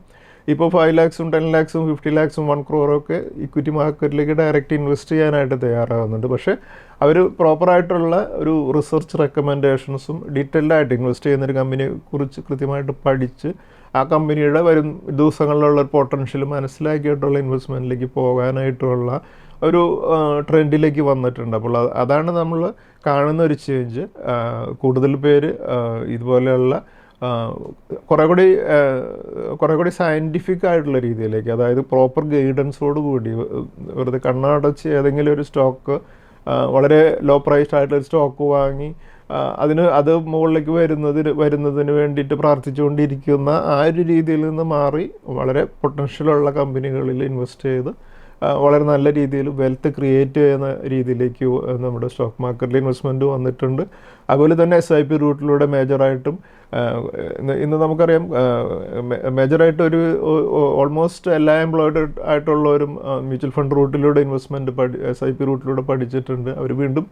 ഇപ്പോൾ 5 lakhs 10 lakhs 50 lakhs 1 crore ഒക്കെ ഇക്വിറ്റി മാർക്കറ്റിലേക്ക് ഡയറക്റ്റ് ഇൻവെസ്റ്റ് ചെയ്യാനായിട്ട് തയ്യാറാകുന്നുണ്ട്. പക്ഷേ അവർ പ്രോപ്പറായിട്ടുള്ള ഒരു റിസർച്ച് റെക്കമെൻഡേഷൻസും ഡീറ്റെയിൽഡ് ആയിട്ട് ഇൻവെസ്റ്റ് ചെയ്യുന്നൊരു കമ്പനിയെ കുറിച്ച് കൃത്യമായിട്ട് പഠിച്ച് ആ കമ്പനിയുടെ വരും ദിവസങ്ങളിലുള്ള പൊട്ടൻഷ്യൽ മനസ്സിലാക്കിയിട്ടുള്ള ഇൻവെസ്റ്റ്മെൻറ്റിലേക്ക് പോകാനായിട്ടുള്ള ഒരു ട്രെൻഡിലേക്ക് വന്നിട്ടുണ്ട്. അപ്പോൾ അതാണ് നമ്മൾ കാണുന്ന ഒരു ചേഞ്ച്. കൂടുതൽ പേര് ഇതുപോലെയുള്ള കുറേ കൂടി സയൻറ്റിഫിക് ആയിട്ടുള്ള രീതിയിലേക്ക്, അതായത് പ്രോപ്പർ ഗൈഡൻസോട് കൂടി വെറുതെ കണ്ണടച്ച് ഏതെങ്കിലും ഒരു സ്റ്റോക്ക് വളരെ ലോ പ്രൈസ്ഡ് ആയിട്ടൊരു സ്റ്റോക്ക് വാങ്ങി അത് മുകളിലേക്ക് വരുന്നതിന് വേണ്ടിയിട്ട് പ്രാർത്ഥിച്ചുകൊണ്ടിരിക്കുന്ന ആ ഒരു രീതിയിൽ നിന്ന് മാറി വളരെ പൊട്ടൻഷ്യലുള്ള കമ്പനികളിൽ ഇൻവെസ്റ്റ് ചെയ്ത് വളരെ നല്ല രീതിയിൽ വെൽത്ത് ക്രിയേറ്റ് ചെയ്യുന്ന രീതിയിലേക്ക് നമ്മുടെ സ്റ്റോക്ക് മാർക്കറ്റിൽ ഇൻവെസ്റ്റ്മെൻറ്റ് വന്നിട്ടുണ്ട്. അതുപോലെ തന്നെ SIP റൂട്ടിലൂടെ മേജറായിട്ടും ഇന്ന് നമുക്കറിയാം മേജറായിട്ട് ഒരു ഓൾമോസ്റ്റ് എല്ലാ എംപ്ലോയിഡ് ആയിട്ടുള്ളവരും മ്യൂച്വൽ ഫണ്ട് റൂട്ടിലൂടെ ഇൻവെസ്റ്റ്മെൻറ്റ് SIP റൂട്ടിലൂടെ പഠിച്ചിട്ടുണ്ട്. അവർ വീണ്ടും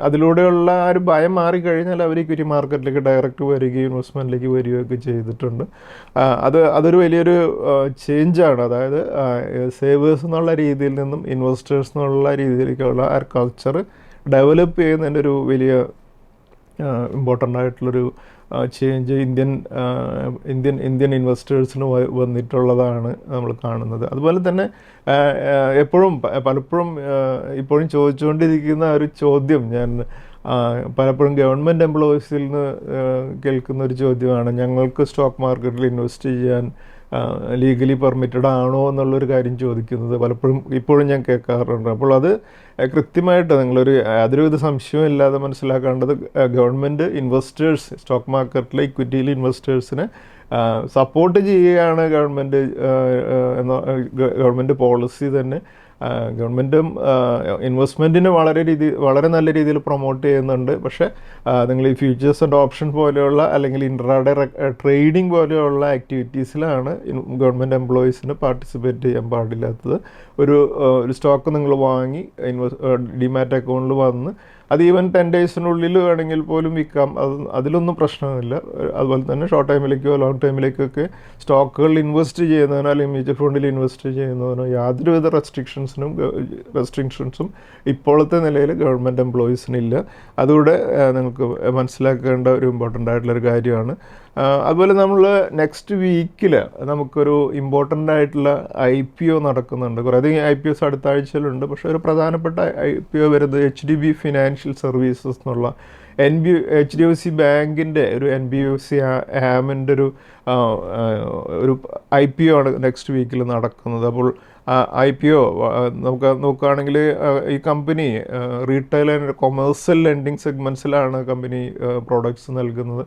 അതിലൂടെയുള്ള ആ ഒരു ഭയം മാറിക്കഴിഞ്ഞാൽ അവർ ഇക്വിറ്റി മാർക്കറ്റിലേക്ക് ഡയറക്റ്റ് വരികയും ഇൻവെസ്റ്റ്മെൻറ്റിലേക്ക് വരികയൊക്കെ ചെയ്തിട്ടുണ്ട്. അതൊരു വലിയൊരു ചേഞ്ചാണ്. അതായത് സേവേഴ്സ് എന്നുള്ള രീതിയിൽ നിന്നും ഇൻവെസ്റ്റേഴ്സ് എന്നുള്ള രീതിയിലേക്കുള്ള ആ കൾച്ചർ ഡെവലപ്പ് ചെയ്യുന്നതിൻ്റെ ഒരു വലിയ ഇമ്പോർട്ടൻ്റ് ആയിട്ടുള്ളൊരു ചേഞ്ച് ഇന്ത്യൻ ഇൻവെസ്റ്റേഴ്സിന് വന്നിട്ടുള്ളതാണ് നമ്മൾ കാണുന്നത്. അതുപോലെ തന്നെ പലപ്പോഴും ഇപ്പോഴും ചോദിച്ചുകൊണ്ടിരിക്കുന്ന ഒരു ചോദ്യം ഞാൻ പലപ്പോഴും ഗവൺമെൻറ് എംപ്ലോയീസിൽ നിന്ന് കേൾക്കുന്ന ഒരു ചോദ്യമാണ്, ഞങ്ങൾക്ക് സ്റ്റോക്ക് മാർക്കറ്റിൽ ഇൻവെസ്റ്റ് ചെയ്യാൻ ലീഗലി പെർമിറ്റഡ് ആണോ എന്നുള്ളൊരു കാര്യം ചോദിക്കുന്നത് പലപ്പോഴും ഇപ്പോഴും ഞാൻ കേൾക്കാറുണ്ട്. അപ്പോൾ അത് കൃത്യമായിട്ട് നിങ്ങളൊരു യാതൊരുവിധ സംശയവും ഇല്ലാതെ മനസ്സിലാക്കേണ്ടത് ഗവൺമെൻറ് ഇൻവെസ്റ്റേഴ്സ് സ്റ്റോക്ക് മാർക്കറ്റിലെ ഇക്വിറ്റിയിൽ ഇൻവെസ്റ്റേഴ്സിനെ സപ്പോർട്ട് ചെയ്യുകയാണ് ഗവൺമെൻറ് പോളിസി തന്നെ. ഗവൺമെൻറ്റും ഇൻവെസ്റ്റ്മെൻറ്റിന് വളരെ നല്ല രീതിയിൽ പ്രൊമോട്ട് ചെയ്യുന്നുണ്ട്. പക്ഷേ നിങ്ങൾ ഈ ഫ്യൂച്ചേഴ്സ് ആൻഡ് ഓപ്ഷൻ പോലെയുള്ള അല്ലെങ്കിൽ ഇൻട്രാഡേ ട്രേഡിംഗ് പോലെയുള്ള ആക്ടിവിറ്റീസിലാണ് ഗവൺമെൻറ് എംപ്ലോയീസിന് പാർട്ടിസിപ്പേറ്റ് ചെയ്യാൻ പാടില്ലാത്തത്. ഒരു സ്റ്റോക്ക് നിങ്ങൾ വാങ്ങി ഡിമാറ്റ് അക്കൗണ്ടിൽ വന്ന് അത് ഈവൻ 10 ഡേയ്സിനുള്ളിൽ വേണമെങ്കിൽ പോലും വിൽക്കാം. അതിലൊന്നും പ്രശ്നമില്ല. അതുപോലെ തന്നെ ഷോർട്ട് ടൈമിലേക്കോ ലോങ് ടൈമിലേക്കൊക്കെ സ്റ്റോക്കുകളിൽ ഇൻവെസ്റ്റ് ചെയ്യുന്നതിനോ അല്ലെങ്കിൽ മ്യൂച്വൽ ഫണ്ടിൽ ഇൻവെസ്റ്റ് ചെയ്യുന്നതിനോ യാതൊരുവിധ റെസ്ട്രിക്ഷൻസും ഇപ്പോഴത്തെ നിലയിൽ ഗവൺമെൻറ് എംപ്ലോയീസിനില്ല. അതുകൂടെ നിങ്ങൾക്ക് മനസ്സിലാക്കേണ്ട ഒരു ഇമ്പോർട്ടൻ്റ് ആയിട്ടുള്ളൊരു കാര്യമാണ്. അതുപോലെ നമ്മൾ നെക്സ്റ്റ് വീക്കിൽ നമുക്കൊരു ഇമ്പോർട്ടൻ്റ് ആയിട്ടുള്ള IPO നടക്കുന്നുണ്ട്. കുറേയധികം IPOs അടുത്ത ആഴ്ചയിലുണ്ട്. പക്ഷേ ഒരു പ്രധാനപ്പെട്ട IPO വരുന്നത് HDB ഫിനാൻഷ്യൽ സർവീസസ് എന്നുള്ള HDFC ബാങ്കിൻ്റെ ഒരു NBFC ഹാമിൻ്റെ ഒരു IPO ആണ് നെക്സ്റ്റ് വീക്കിൽ നടക്കുന്നത്. അപ്പോൾ IPO നമുക്ക് നോക്കുകയാണെങ്കിൽ ഈ company retail and commercial lending സെഗ്മെൻറ്റ്സിലാണ് കമ്പനി പ്രോഡക്ട്സ് നൽകുന്നത്,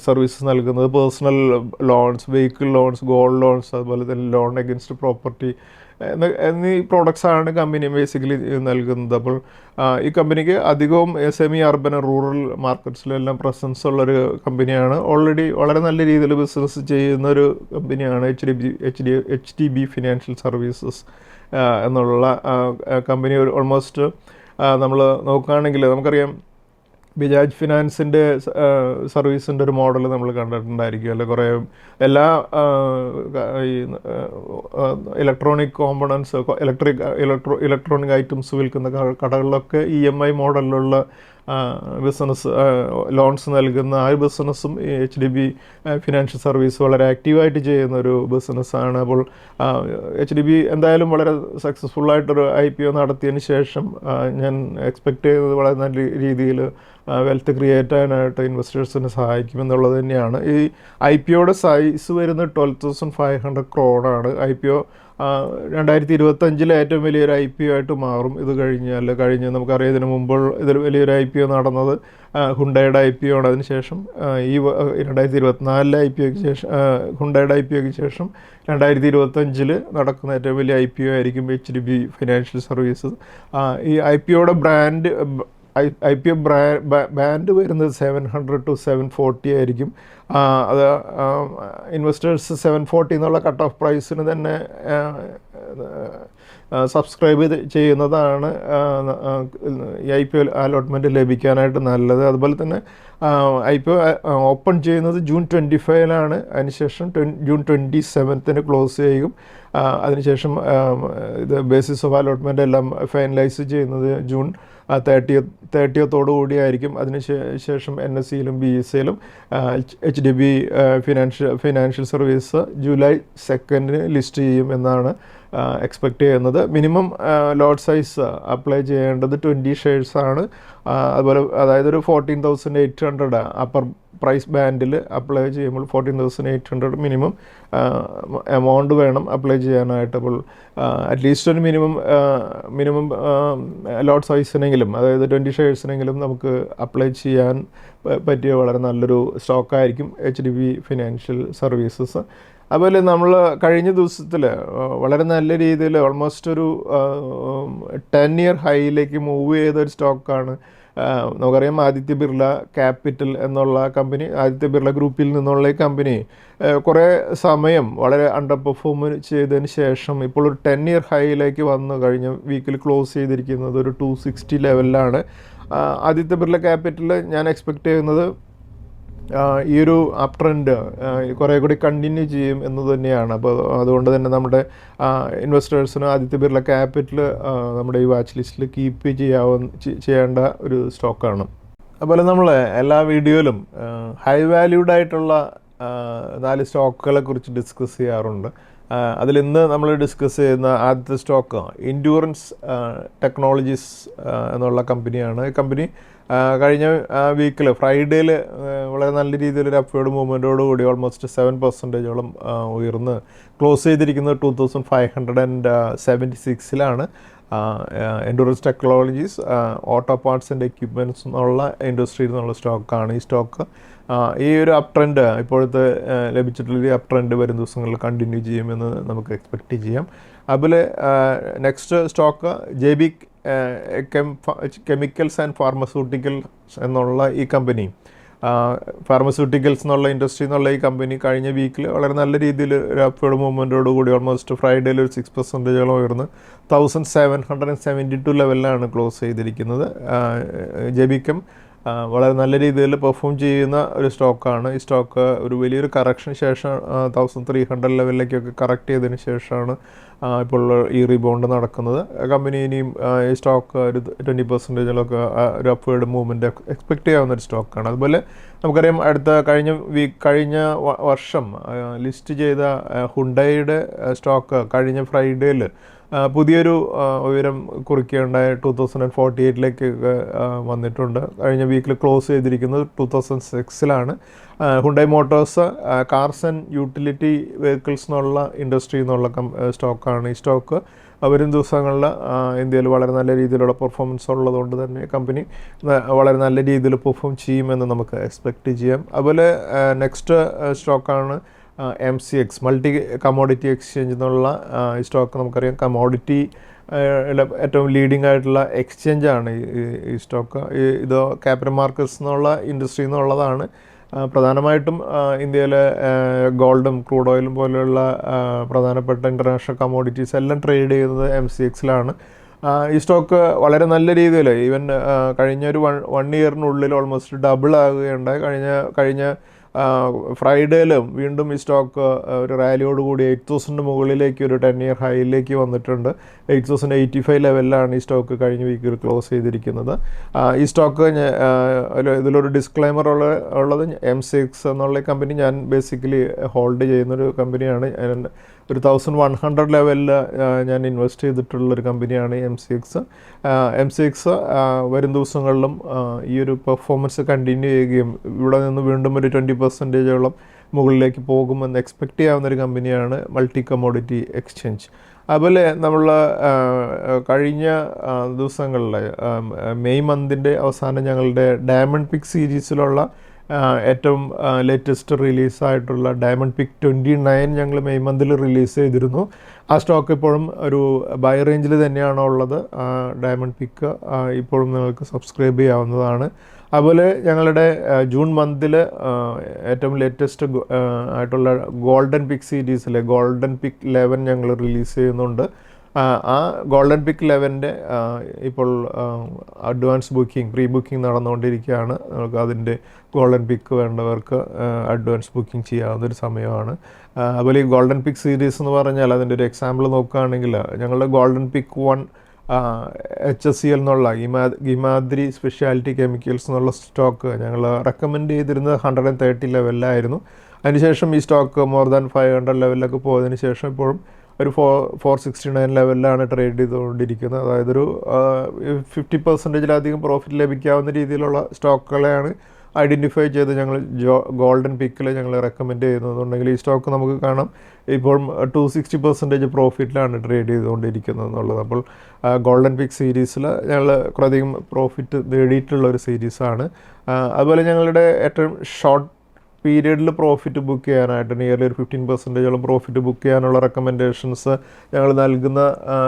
സർവീസസ് നൽകുന്നത്. Personal loans, vehicle loans, gold loans, അതുപോലെ തന്നെ ലോൺ അഗൻസ്റ്റ് പ്രോപ്പർട്ടി എന്നീ പ്രോഡക്ട്സാണ് കമ്പനി ബേസിക്കലി നൽകുന്നത്. അപ്പോൾ ഈ കമ്പനിക്ക് അധികവും സെമി അർബൻ റൂറൽ മാർക്കറ്റ്സിലെല്ലാം പ്രസൻസ് ഉള്ളൊരു കമ്പനിയാണ്. ഓൾറെഡി വളരെ നല്ല രീതിയിൽ ബിസിനസ് ചെയ്യുന്നൊരു കമ്പനിയാണ് HDB ഫിനാൻഷ്യൽ സർവീസസ് എന്നുള്ള കമ്പനി. ഓൾമോസ്റ്റ് നമ്മൾ നോക്കുകയാണെങ്കിൽ നമുക്കറിയാം ബജാജ് ഫിനാൻസിൻ്റെ സർവീസിൻ്റെ ഒരു മോഡൽ നമ്മൾ കണ്ടിട്ടുണ്ടായിരിക്കും അല്ലെ. കുറേ എല്ലാ ഈ ഇലക്ട്രോണിക് കോമ്പണൻസ്, ഇലക്ട്രോണിക് ഐറ്റംസ് വിൽക്കുന്ന കടകളിലൊക്കെ EMI മോഡലിലുള്ള ബിസിനസ് ലോൺസ് നൽകുന്ന ആ ഒരു ബിസിനസ്സും ഈ HDB ഫിനാൻഷ്യൽ സർവീസ് വളരെ ആക്റ്റീവായിട്ട് ചെയ്യുന്ന ഒരു ബിസിനസ്സാണ്. അപ്പോൾ HDB എന്തായാലും വളരെ സക്സസ്ഫുള്ളായിട്ടൊരു IPO നടത്തിയതിന് ശേഷം ഞാൻ എക്സ്പെക്റ്റ് ചെയ്യുന്നത് വളരെ നല്ല രീതിയിൽ വെൽത്ത് ക്രിയേറ്റ് ചെയ്യാനായിട്ട് ഇൻവെസ്റ്റേഴ്സിനെ സഹായിക്കുമെന്നുള്ളത് തന്നെയാണ്. ഈ IPOയുടെ സൈസ് വരുന്നത് 12,500 crore. IPO 2025 ഏറ്റവും വലിയൊരു IPO ആയിട്ട് മാറും. ഇത് കഴിഞ്ഞ് നമുക്കറിയാം ഇതിന് മുമ്പ് ഇതിൽ വലിയൊരു IPO നടന്നത് ഹുണ്ടയുടെ IPO ആണ്. അതിനുശേഷം ഈ 2024 IPOയ്ക്ക് ശേഷം ഹുണ്ടയുടെ IPOയ്ക്ക് ശേഷം 2025 നടക്കുന്ന ഏറ്റവും വലിയ IPO ആയിരിക്കും HDB ഫിനാൻഷ്യൽ സർവീസസ്. ഈ IPOയുടെ IPO ബാൻഡ് വരുന്നത് 700 to 740 ആയിരിക്കും. അത് ഇൻവെസ്റ്റേഴ്സ് 740 എന്നുള്ള കട്ട് ഓഫ് പ്രൈസിന് തന്നെ സബ്സ്ക്രൈബ് ചെയ്യുന്നതാണ് ഈ IPO അലോട്ട്മെൻറ്റ് ലഭിക്കാനായിട്ട് നല്ലത്. അതുപോലെ തന്നെ IPO ഓപ്പൺ ചെയ്യുന്നത് June 25 അതിനുശേഷം June 27 ക്ലോസ് ചെയ്യും. അതിനുശേഷം ഇത് ബേസിസ് ഓഫ് അലോട്ട്മെൻ്റ് എല്ലാം ഫൈനലൈസ് ചെയ്യുന്നത് June 30 കൂടിയായിരിക്കും. അതിനുശേഷം NSEയിലും BSEയിലും HDB financial service July 2 list ചെയ്യും എന്നാണ് എക്സ്പെക്റ്റ് ചെയ്യുന്നത്. മിനിമം ലോട്ട് സൈസ് അപ്ലൈ ചെയ്യേണ്ടത് 20 shares ആണ്. അതുപോലെ അതായത് ഒരു 14,800 അപ്പർ പ്രൈസ് ബാൻഡിൽ അപ്ലൈ ചെയ്യുമ്പോൾ 14,800 മിനിമം എമൗണ്ട് വേണം അപ്ലൈ ചെയ്യാനായിട്ട്. അപ്പോൾ അറ്റ്ലീസ്റ്റ് ഒരു മിനിമം ലോട്ട് സൈസിനെങ്കിലും അതായത് 20 sharesനെങ്കിലും നമുക്ക് അപ്ലൈ ചെയ്യാൻ പറ്റിയ വളരെ നല്ലൊരു സ്റ്റോക്കായിരിക്കും HDB ഫിനാൻഷ്യൽ സർവീസസ്. അതുപോലെ നമ്മൾ കഴിഞ്ഞ ദിവസത്തിൽ വളരെ നല്ല രീതിയിൽ ഓൾമോസ്റ്റ് ഒരു 10-year ഹൈയിലേക്ക് മൂവ് ചെയ്തൊരു സ്റ്റോക്കാണ്. നമുക്കറിയാം ആദിത്യ ബിർള ക്യാപിറ്റൽ എന്നുള്ള കമ്പനി, ആദിത്യ ബിർള ഗ്രൂപ്പിൽ നിന്നുള്ള ഈ കമ്പനി കുറേ സമയം വളരെ അണ്ടർ പെർഫോം ചെയ്തതിന് ശേഷം ഇപ്പോൾ ഒരു 10-year ഹൈയിലേക്ക് വന്ന് കഴിഞ്ഞ വീക്കിൽ ക്ലോസ് ചെയ്തിരിക്കുന്നത് ഒരു 260 ലെവലിലാണ്. ആദിത്യ ബിർള ക്യാപിറ്റൽ ഞാൻ എക്സ്പെക്റ്റ് ചെയ്യുന്നത് ഈ ഒരു അപ് ട്രെൻഡ് കുറേ കൂടി കണ്ടിന്യൂ ചെയ്യും എന്ന് തന്നെയാണ്. അപ്പോൾ അതുകൊണ്ട് തന്നെ നമ്മുടെ ഇൻവെസ്റ്റേഴ്സിന് ആദിത്യ ബിർള ക്യാപിറ്റൽ നമ്മുടെ ഈ വാച്ച് ലിസ്റ്റിൽ കീപ്പ് ചെയ്യേണ്ട ഒരു സ്റ്റോക്കാണ്. അതുപോലെ നമ്മൾ എല്ലാ വീഡിയോയിലും ഹൈ വാല്യൂഡ് ആയിട്ടുള്ള 4 സ്റ്റോക്കുകളെ കുറിച്ച് ഡിസ്കസ് ചെയ്യാറുണ്ട്. അതിലിന്ന് നമ്മൾ ഡിസ്കസ് ചെയ്യുന്ന ആദ്യത്തെ സ്റ്റോക്ക് ഇൻഡ്യൂറൻസ് ടെക്നോളജീസ് എന്നുള്ള കമ്പനിയാണ്. ഈ കമ്പനി കഴിഞ്ഞ വീക്കിൽ ഫ്രൈഡേയിൽ വളരെ നല്ല രീതിയിലൊരു അപ്വേർഡ് മൂവ്മെൻറ്റോട് കൂടി ഓൾമോസ്റ്റ് 7% ഉയർന്ന് ക്ലോസ് ചെയ്തിരിക്കുന്നത് 2576 endurance technologies auto parts and equipments എന്നുള്ള ഇൻഡസ്ട്രിയിൽ നിന്നുള്ള സ്റ്റോക്കാണ്. ഈ സ്റ്റോക്ക് ഈ ഒരു അപ് ട്രെൻഡ് ഇപ്പോഴത്തെ ലഭിച്ചിട്ടുള്ളൊരു അപ് ട്രെൻഡ് വരും ദിവസങ്ങളിൽ കണ്ടിന്യൂ ചെയ്യുമെന്ന് നമുക്ക് എക്സ്പെക്റ്റ് ചെയ്യാം. അതുപോലെ next stock JB chemicals and pharmaceuticals എന്നുള്ള ഈ കമ്പനി, ഫാർമസ്യൂട്ടിക്കൽസ് എന്നുള്ള ഇൻഡസ്ട്രി എന്നുള്ള ഈ കമ്പനി കഴിഞ്ഞ വീക്കിൽ വളരെ നല്ല രീതിയിൽ ഒരു അപ്വേർഡ് മൂവ്മെൻറ്റോട് കൂടി ഓൾമോസ്റ്റ് ഫ്രൈഡേയിൽ ഒരു 6% ഉയർന്ന് 1772 ലെവലിലാണ് ക്ലോസ് ചെയ്തിരിക്കുന്നത്. JB Chem വളരെ നല്ല രീതിയിൽ പെർഫോം ചെയ്യുന്ന ഒരു സ്റ്റോക്കാണ്. ഈ സ്റ്റോക്ക് ഒരു വലിയൊരു കറക്ഷന് ശേഷം 1300 ലെവലിലേക്കൊക്കെ കറക്റ്റ് ചെയ്തതിന് ശേഷമാണ് ഇപ്പോൾ ഈ റീബൗണ്ട് നടക്കുന്നത്. കമ്പനി ഇനിയും ഈ സ്റ്റോക്ക് ഒരു 20% ഒരു അപ്വേർഡ് മൂവ്മെൻറ്റ് എക്സ്പെക്റ്റ് ചെയ്യാവുന്ന ഒരു സ്റ്റോക്കാണ്. അതുപോലെ നമുക്കറിയാം കഴിഞ്ഞ വർഷം ലിസ്റ്റ് ചെയ്ത ഹുണ്ടായിയുടെ സ്റ്റോക്ക് കഴിഞ്ഞ ഫ്രൈഡേയിൽ പുതിയൊരു ഉയരം കുറിക്കുകയുണ്ടായ 2048 വന്നിട്ടുണ്ട്. കഴിഞ്ഞ വീക്കിൽ ക്ലോസ് ചെയ്തിരിക്കുന്നത് 2006 Hyundai Motors cars and utility vehicles എന്നുള്ള ഇൻഡസ്ട്രി എന്നുള്ള സ്റ്റോക്കാണ്. ഈ സ്റ്റോക്ക് വരും ദിവസങ്ങളിൽ ഇന്ത്യയിൽ വളരെ നല്ല രീതിയിലുള്ള പെർഫോമൻസ് ഉള്ളതുകൊണ്ട് തന്നെ കമ്പനി വളരെ നല്ല രീതിയിൽ പെർഫോം ചെയ്യുമെന്ന് നമുക്ക് എക്സ്പെക്റ്റ് ചെയ്യാം. അതുപോലെ നെക്സ്റ്റ് സ്റ്റോക്കാണ് MCX മൾട്ടി കമോഡിറ്റി എക്സ്ചേഞ്ച് എന്നുള്ള ഈ സ്റ്റോക്ക്. നമുക്കറിയാം കമോഡിറ്റി ഏറ്റവും ലീഡിംഗ് ആയിട്ടുള്ള എക്സ്ചേഞ്ചാണ് ഈ സ്റ്റോക്ക്. ഇത് ക്യാപിറ്റൽ മാർക്കറ്റ്സ് എന്നുള്ള ഇൻഡസ്ട്രി എന്നുള്ളതാണ്. പ്രധാനമായിട്ടും ഇന്ത്യയിലെ ഗോൾഡും ക്രൂഡ് ഓയിലും പോലെയുള്ള പ്രധാനപ്പെട്ട ഇൻ്റർനാഷണൽ കമോഡിറ്റീസ് എല്ലാം ട്രേഡ് ചെയ്യുന്നത് MCX-ലാണ്. ഈ സ്റ്റോക്ക് വളരെ നല്ല രീതിയിൽ ഈവൻ കഴിഞ്ഞൊരു 1 ഇയറിനുള്ളിൽ ഓൾമോസ്റ്റ് ഡബിൾ ആകുകയുണ്ടായി. കഴിഞ്ഞ ഫ്രൈഡേയിലും വീണ്ടും ഈ സ്റ്റോക്ക് ഒരു റാലിയോടുകൂടി 8000 മുകളിലേക്ക് ഒരു 10-year ഹൈയിലേക്ക് വന്നിട്ടുണ്ട്. 8085 ലെവലിലാണ് ഈ സ്റ്റോക്ക് കഴിഞ്ഞ വീക്കിൽ ക്ലോസ് ചെയ്തിരിക്കുന്നത്. ഈ സ്റ്റോക്ക് ഇതിലൊരു ഡിസ്ക്ലൈമർ ഉള്ളത് MCX എന്നുള്ള കമ്പനി ഞാൻ ബേസിക്കലി ഹോൾഡ് ചെയ്യുന്നൊരു കമ്പനിയാണ്. ഒരു 1100 ലെവലിൽ ഞാൻ ഇൻവെസ്റ്റ് ചെയ്തിട്ടുള്ളൊരു കമ്പനിയാണ് MCX. വരും ദിവസങ്ങളിലും ഈ ഒരു പെർഫോമൻസ് കണ്ടിന്യൂ ചെയ്യുകയും ഇവിടെ നിന്ന് വീണ്ടും ഒരു 20% മുകളിലേക്ക് പോകുമെന്ന് എക്സ്പെക്റ്റ് ചെയ്യാവുന്ന ഒരു കമ്പനിയാണ് മൾട്ടി കമോഡിറ്റി എക്സ്ചേഞ്ച്. അതുപോലെ നമ്മൾ കഴിഞ്ഞ ദിവസങ്ങളിൽ മെയ് മന്തിൻ്റെ അവസാനം ഞങ്ങളുടെ ഡയമണ്ട് പിക്ക് സീരീസിലുള്ള ഏറ്റവും ലേറ്റസ്റ്റ് റിലീസായിട്ടുള്ള ഡയമണ്ട് പിക്ക് 29 ഞങ്ങൾ മെയ് മന്തിൽ റിലീസ് ചെയ്തിരുന്നു. ആ സ്റ്റോക്ക് ഇപ്പോഴും ഒരു ബൈ റേഞ്ചിൽ തന്നെയാണ് ഉള്ളത്. ഡയമണ്ട് പിക്ക് ഇപ്പോഴും നിങ്ങൾക്ക് സബ്സ്ക്രൈബ് ചെയ്യാവുന്നതാണ്. അതുപോലെ ഞങ്ങളുടെ ജൂൺ മന്തിൽ ഏറ്റവും ലേറ്റസ്റ്റ് ആയിട്ടുള്ള ഗോൾഡൻ പിക്ക് സീരീസിലെ ഗോൾഡൻ പിക്ക് 11 ഞങ്ങൾ റിലീസ് ചെയ്യുന്നുണ്ട്. ആ ഗോൾഡൻ പിക്ക് 11ൻ്റെ ഇപ്പോൾ അഡ്വാൻസ് പ്രീ ബുക്കിംഗ് നടന്നുകൊണ്ടിരിക്കുകയാണ്. നമുക്ക് അതിൻ്റെ ഗോൾഡൻ പിക്ക് വേണ്ടവർക്ക് അഡ്വാൻസ് ബുക്കിംഗ് ചെയ്യാവുന്നൊരു സമയമാണ്. അതുപോലെ ഈ ഗോൾഡൻ പിക്ക് സീരീസ് എന്ന് പറഞ്ഞാൽ അതിൻ്റെ ഒരു എക്സാമ്പിൾ നോക്കുകയാണെങ്കിൽ ഞങ്ങളുടെ ഗോൾഡൻ പിക്ക് 1 HSCL എന്നുള്ള ഗിമാദ്രി സ്പെഷ്യാലിറ്റി കെമിക്കൽസ് എന്നുള്ള സ്റ്റോക്ക് ഞങ്ങൾ റെക്കമെൻഡ് ചെയ്തിരുന്നത് 130 ലെവലിലായിരുന്നു. അതിനുശേഷം ഈ സ്റ്റോക്ക് മോർ ദാൻ 500 ലെവലിലൊക്കെ പോയതിന് ശേഷം ഇപ്പോഴും ഒരു 469 ലെവലിലാണ് ട്രേഡ് ചെയ്തുകൊണ്ടിരിക്കുന്നത്. അതായത് ഒരു 50%-ലധികം പ്രോഫിറ്റ് ലഭിക്കാവുന്ന രീതിയിലുള്ള സ്റ്റോക്കുകളെയാണ് ഐഡൻറ്റിഫൈ ചെയ്ത് ഞങ്ങൾ ഗോൾഡൻ പിക്കിൽ ഞങ്ങൾ റെക്കമെൻഡ് ചെയ്യുന്നതുണ്ടെങ്കിൽ ഈ സ്റ്റോക്ക് നമുക്ക് കാണാം ഇപ്പോഴും 260% പ്രോഫിറ്റിലാണ് ട്രേഡ് ചെയ്തുകൊണ്ടിരിക്കുന്നത് എന്നുള്ളത്. അപ്പോൾ ഗോൾഡൻ പിക്ക് സീരീസിൽ ഞങ്ങൾ കുറേയധികം പ്രോഫിറ്റ് നേടിയിട്ടുള്ള ഒരു സീരീസാണ്. അതുപോലെ ഞങ്ങളുടെ ഏറ്റവും ഷോർട്ട് പീരിയഡിൽ പ്രോഫിറ്റ് ബുക്ക് ചെയ്യാനായിട്ട് നിയർലി ഒരു 15% പ്രോഫിറ്റ് ബുക്ക് ചെയ്യാനുള്ള റെക്കമെൻഡേഷൻസ് ഞങ്ങൾ നൽകുന്ന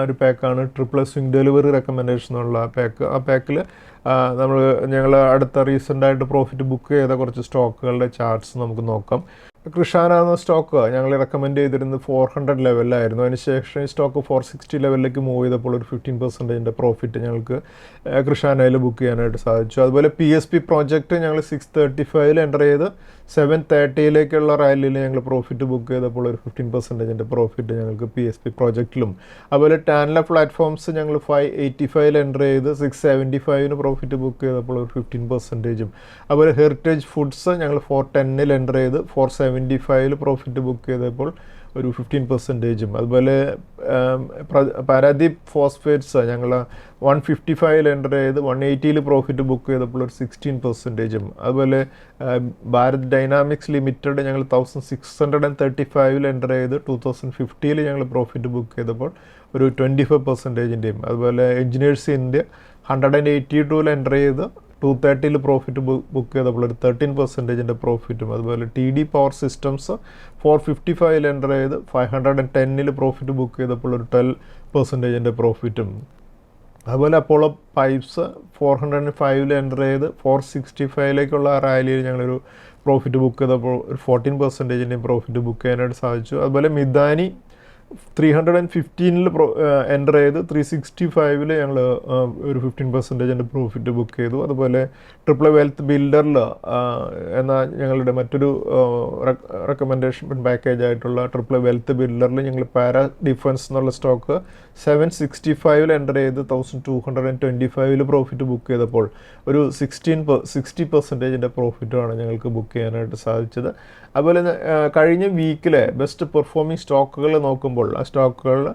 ഒരു പാക്കാണ് ട്രിപ്പിൾ സ്വിംഗ് ഡെലിവറി റെക്കമെൻഡേഷൻ എന്നുള്ള പാക്ക്. ആ പാക്കിൽ ഞങ്ങൾ അടുത്ത റീസെൻ്റായിട്ട് പ്രോഫിറ്റ് ബുക്ക് ചെയ്ത കുറച്ച് സ്റ്റോക്കുകളുടെ ചാർട്ട്സ് നമുക്ക് നോക്കാം. കൃഷാന എന്ന സ്റ്റോക്ക് ഞങ്ങൾ റെക്കമെൻഡ് ചെയ്തിരുന്നത് 400 ലെവലിലായിരുന്നു. അതിനുശേഷം ഈ സ്റ്റോക്ക് 460 ലെവലിലേക്ക് മൂവ് ചെയ്തപ്പോൾ ഒരു 15% പ്രോഫിറ്റ് ഞങ്ങൾക്ക് കൃഷാനയിൽ ബുക്ക് ചെയ്യാനായിട്ട് സാധിച്ചു. അതുപോലെ PSP പ്രോജക്റ്റ് ഞങ്ങൾ 635 എൻ്റർ ചെയ്ത് 730 റാലിയിൽ ഞങ്ങൾ പ്രോഫിറ്റ് ബുക്ക് ചെയ്തപ്പോൾ ഒരു 15% പ്രോഫിറ്റ് ഞങ്ങൾക്ക് PSP പ്രോജക്റ്റിലും. അതുപോലെ ടാൻല പ്ലാറ്റ്ഫോംസ് ഞങ്ങൾ 585 എൻ്റർ ചെയ്ത് 675 പ്രോഫിറ്റ് ബുക്ക് ചെയ്തപ്പോൾ ഒരു 15%. അതുപോലെ ഹെറിറ്റേജ് ഫുഡ്സ് ഞങ്ങൾ 410 എൻ്റർ ചെയ്ത് 475 പ്രോഫിറ്റ് ബുക്ക് ചെയ്തപ്പോൾ ഒരു 15%. അതുപോലെ പാരാദീപ് ഫോസ്ഫേറ്റ്സ് ഞങ്ങൾ 155 എൻ്റർ ചെയ്ത് 180 പ്രോഫിറ്റ് ബുക്ക് ചെയ്തപ്പോൾ ഒരു 16%. അതുപോലെ ഭാരത് ഡൈനാമിക്സ് ലിമിറ്റഡ് ഞങ്ങൾ 1635 എൻ്റർ ചെയ്ത് 2050 ഞങ്ങൾ പ്രോഫിറ്റ് ബുക്ക് ചെയ്തപ്പോൾ ഒരു 25%. അതുപോലെ എഞ്ചിനീയേഴ്സ് ഇന്ത്യ 182 എൻ്റർ ചെയ്ത് 230 പ്രോഫിറ്റ് ബുക്ക് ചെയ്തപ്പോൾ ഒരു 13% പ്രോഫിറ്റും. അതുപോലെ TD പവർ സിസ്റ്റംസ് 455 എൻ്റർ ചെയ്ത് 510 പ്രോഫിറ്റ് ബുക്ക് ചെയ്തപ്പോൾ ഒരു 12% പ്രോഫിറ്റും. അതുപോലെ അപ്പോളോ പൈപ്സ് 405 എൻ്റർ ചെയ്ത് 465 റാലിയിൽ ഞങ്ങളൊരു പ്രോഫിറ്റ് ബുക്ക് ചെയ്തപ്പോൾ ഒരു 14% പ്രോഫിറ്റ് ബുക്ക് ചെയ്യാനായിട്ട് സാധിച്ചു. അതുപോലെ മിതാനി 315 എൻ്റർ ചെയ്ത് 365 ഞങ്ങൾ ഒരു 15% പ്രോഫിറ്റ് ബുക്ക് ചെയ്തു. അതുപോലെ ട്രിപ്പിൾ വെൽത്ത് ബിൽഡറിൽ എന്ന ഞങ്ങളുടെ മറ്റൊരു റെക്കമെൻഡേഷൻ പാക്കേജ് ആയിട്ടുള്ള ട്രിപ്പിൾ വെൽത്ത് ബിൽഡറിൽ ഞങ്ങൾ പാരാ ഡിഫൻസ് എന്നുള്ള സ്റ്റോക്ക് 765 എൻ്റർ ചെയ്ത് 1225 പ്രോഫിറ്റ് ബുക്ക് ചെയ്തപ്പോൾ ഒരു 60% പ്രോഫിറ്റുമാണ് ഞങ്ങൾക്ക് ബുക്ക് ചെയ്യാനായിട്ട് സാധിച്ചത്. അതുപോലെ കഴിഞ്ഞ വീക്കിലെ ബെസ്റ്റ് പെർഫോമിംഗ് സ്റ്റോക്കുകൾ നോക്കുമ്പോൾ ആ സ്റ്റോക്കുകളിൽ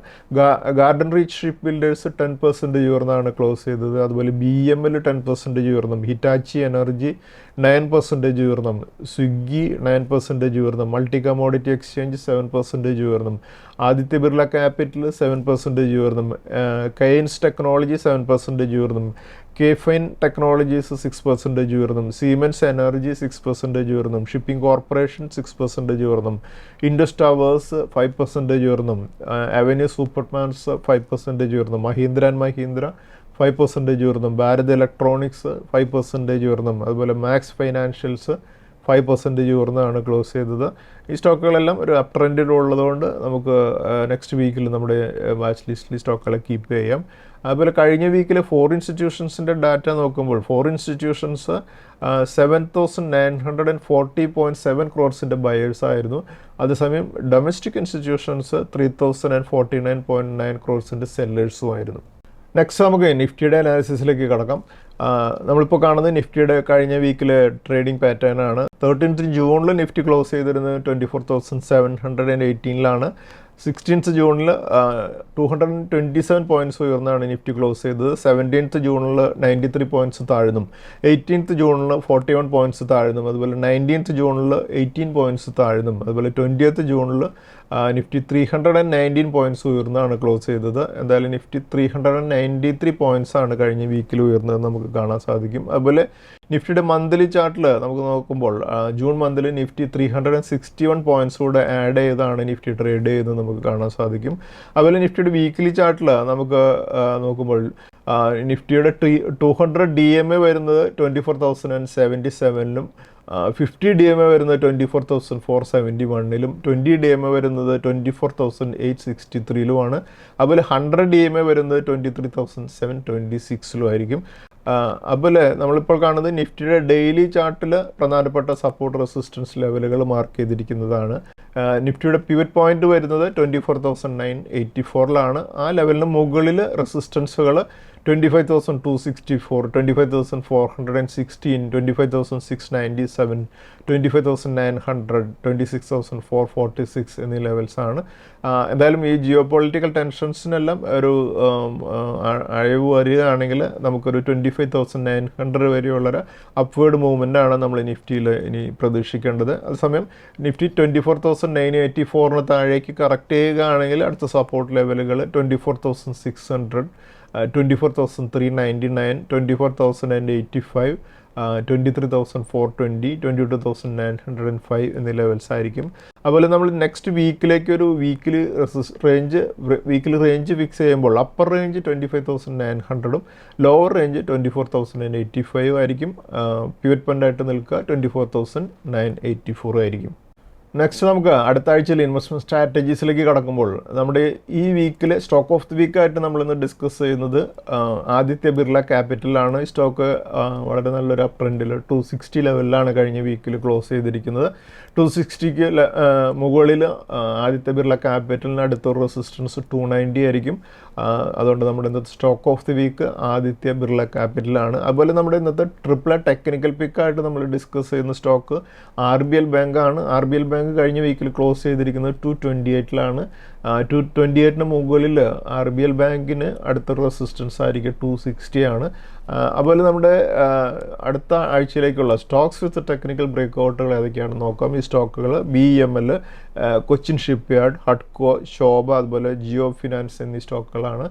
ഗാർഡൻ റീച്ച് ഷിപ്പ് ബിൽഡേഴ്സ് 10% ഉയർന്നാണ് ക്ലോസ് ചെയ്തത്. അതുപോലെ BML 10% ഉയർന്നും, ഹിറ്റാച്ചി എനർജി 9% ഉയർന്നും, സ്വിഗ്ഗി 9% ഉയർന്നും, മൾട്ടി കമോഡിറ്റി എക്സ്ചേഞ്ച് 7% ഉയർന്നും, ആദിത്യ ബിർള ക്യാപിറ്റൽ 7% ഉയർന്നും, കെയ്ൻസ് ടെക്നോളജി 7% ഉയർന്നും, കെഫൈൻ ടെക്നോളജീസ് 6% ഉയർന്നും, സീമെൻസ് എനർജി 6% ഉയർന്നും, ഷിപ്പിംഗ് കോർപ്പറേഷൻ 6% ഉയർന്നും, ഇൻഡസ് ടവേഴ്സ് 5% ഉയർന്നും, അവന്യൂ സൂപ്പർമാൻസ് 5% ഉയർന്നും, മഹീന്ദ്ര ആൻഡ് മഹീന്ദ്ര 5% ഉയർന്നും, ഭാരത് ഇലക്ട്രോണിക്സ് 5% ഉയർന്നും, അതുപോലെ മാക്സ് ഫൈനാൻഷ്യൽസ് 5% ഉയർന്നാണ് ക്ലോസ് ചെയ്തത്. ഈ സ്റ്റോക്കുകളെല്ലാം ഒരു അപ് ട്രെൻഡിൽ ഉള്ളതുകൊണ്ട് നമുക്ക് നെക്സ്റ്റ് വീക്കിൽ നമ്മുടെ വാച്ച് ലിസ്റ്റിൽ സ്റ്റോക്കുകളെ കീപ്പ് ചെയ്യാം. അതുപോലെ കഴിഞ്ഞ വീക്കിൽ 4 ഇൻസ്റ്റിറ്റ്യൂഷൻസിൻ്റെ ഡാറ്റ നോക്കുമ്പോൾ 4 ഇൻസ്റ്റിറ്റ്യൂഷൻസ് 7,940.7 crores ബയേഴ്സ് ആയിരുന്നു. അതേസമയം ഡൊമസ്റ്റിക് ഇൻസ്റ്റിറ്റ്യൂഷൻസ് 3,049.9 crores സെല്ലേഴ്സും ആയിരുന്നു. നെക്സ്റ്റ് നമുക്ക് നിഫ്റ്റിയുടെ അനാലിസിസിലേക്ക് കടക്കാം. നമ്മളിപ്പോൾ കാണുന്നത് നിഫ്റ്റിയുടെ കഴിഞ്ഞ വീക്കിലെ ട്രേഡിംഗ് പാറ്റേൺ ആണ്. 13th ജൂണിൽ നിഫ്റ്റി ക്ലോസ് ചെയ്തിരുന്നത് 24,718 16th ജൂണിൽ 227 പോയിൻറ്റ്സ് ഉയർന്നാണ് നിഫ്റ്റി ക്ലോസ് ചെയ്തത്. 17th ജൂണിൽ 93 പോയിൻറ്റ്സ് താഴ്ന്നും, 18th ജൂണിൽ 41 പോയിൻറ്റ്സ് താഴ്ന്നും, അതുപോലെ 19th ജൂണിൽ 18 പോയിൻറ്റ്സ് താഴ്ന്നും, അതുപോലെ 20th ജൂണിൽ നിഫ്റ്റി 319 പോയിൻറ്റ്സ് ഉയർന്നാണ് ക്ലോസ് ചെയ്തത്. എന്തായാലും നിഫ്റ്റി 393 പോയിൻറ്റ്സ് ആണ് കഴിഞ്ഞ വീക്കിൽ ഉയർന്നത് നമുക്ക് കാണാൻ സാധിക്കും. അതുപോലെ നിഫ്റ്റിയുടെ മന്ത്ലി ചാർട്ടിൽ നമുക്ക് നോക്കുമ്പോൾ ജൂൺ മന്തിൽ നിഫ്റ്റി 361 പോയിൻറ്റ്സ് കൂടെ ആഡ് ചെയ്താണ് നിഫ്റ്റി ട്രേഡ് ചെയ്തത് നമുക്ക് കാണാൻ സാധിക്കും. അതുപോലെ നിഫ്റ്റിയുടെ വീക്കിലി ചാർട്ടിൽ നമുക്ക് നോക്കുമ്പോൾ നിഫ്റ്റിയുടെ 200 DMA വരുന്നത് 24,077 50 DMA വരുന്നത് 24,471 20 DMA വരുന്നത് 24,863 അതുപോലെ 100 DMA വരുന്നത് 23,726 ആയിരിക്കും. അതുപോലെ നമ്മളിപ്പോൾ കാണുന്നത് നിഫ്റ്റിയുടെ ഡെയിലി ചാർട്ടിൽ പ്രധാനപ്പെട്ട സപ്പോർട്ട് റെസിസ്റ്റൻസ് ലെവലുകൾ മാർക്ക് ചെയ്തിരിക്കുന്നതാണ്. നിഫ്റ്റിയുടെ പിവറ്റ് പോയിന്റ് വരുന്നത് 24,984 ആ ലെവലിന് മുകളിൽ റെസിസ്റ്റൻസുകൾ 25,264, 25,416, 25,697, 25,900, 26,446 എന്നീ ലെവൽസാണ്. എന്തായാലും ഈ ജിയോ പൊളിറ്റിക്കൽ ടെൻഷൻസിനെല്ലാം ഒരു അയവ് വരികയാണെങ്കിൽ നമുക്കൊരു 25,900 വരെയുള്ളൊരു അപ്വേർഡ് മൂവ്മെൻ്റ് ആണ് നമ്മൾ നിഫ്റ്റിയിൽ ഇനി പ്രതീക്ഷിക്കേണ്ടത്. അതേസമയം നിഫ്റ്റി 24,984 താഴേക്ക് കറക്റ്റ് ചെയ്യുകയാണെങ്കിൽ അടുത്ത സപ്പോർട്ട് ലെവലുകൾ 24,600, 24,399, 24,085, 23,420, 22,905 എന്നീ ലെവൽസ് ആയിരിക്കും. അതുപോലെ നമ്മൾ നെക്സ്റ്റ് വീക്കിലേക്ക് ഒരു വീക്കിലി റേഞ്ച് ഫിക്സ് ചെയ്യുമ്പോൾ അപ്പർ റേഞ്ച് 25,900 ലോവർ റേഞ്ച് 24,085 ആയിരിക്കും. പിവറ്റ് പോയിൻ്റായിട്ട് നിൽക്കുക 24,984 ആയിരിക്കും. നെക്സ്റ്റ് നമുക്ക് അടുത്ത ആഴ്ചയിൽ ഇൻവെസ്റ്റ്മെൻറ്റ് സ്ട്രാറ്റജീസിലേക്ക് കടക്കുമ്പോൾ നമ്മുടെ ഈ വീക്കിലെ സ്റ്റോക്ക് ഓഫ് ദി വീക്കായിട്ട് നമ്മളിന്ന് ഡിസ്കസ് ചെയ്യുന്നത് ആദിത്യ ബിർള ക്യാപിറ്റലാണ്. ഈ സ്റ്റോക്ക് വളരെ നല്ലൊരു അപ് ട്രെൻഡിൽ 260 ലെവലിലാണ് കഴിഞ്ഞ വീക്കിൽ ക്ലോസ് ചെയ്തിരിക്കുന്നത്. 260 മുകളിൽ ആദിത്യ ബിർള ക്യാപിറ്റലിന് അടുത്തൊരു റെസിസ്റ്റൻസ് 290 ആയിരിക്കും. അതുകൊണ്ട് നമ്മുടെ ഇന്നത്തെ stock of the week Aditya Birla ക്യാപിറ്റലാണ്. അതുപോലെ നമ്മുടെ ഇന്നത്തെ ട്രിപ്പിൾ ടെക്നിക്കൽ പിക്കായിട്ട് നമ്മൾ ഡിസ്കസ് ചെയ്യുന്ന സ്റ്റോക്ക് RBL ബാങ്ക് ആണ്. RBL ബാങ്ക് ബാങ്ക് കഴിഞ്ഞ വീക്കിൽ ക്ലോസ് ചെയ്തിരിക്കുന്നത് 228 228 മുകളിൽ RBL ബാങ്കിന് അടുത്ത റെസിസ്റ്റൻസ് ആയിരിക്കും 260 ആണ്. അതുപോലെ നമ്മുടെ അടുത്ത ആഴ്ചയിലേക്കുള്ള സ്റ്റോക്സ് വിത്ത് ടെക്നിക്കൽ ബ്രേക്ക് ഔട്ടുകൾ ഏതൊക്കെയാണെന്ന് നോക്കാം. ഈ സ്റ്റോക്കുകൾ BEML, കൊച്ചിൻ ഷിപ്പ്യാർഡ്, ഹഡ്കോ, ശോഭ, അതുപോലെ ജിയോ ഫിനാൻസ് എന്നീ സ്റ്റോക്കുകളാണ്.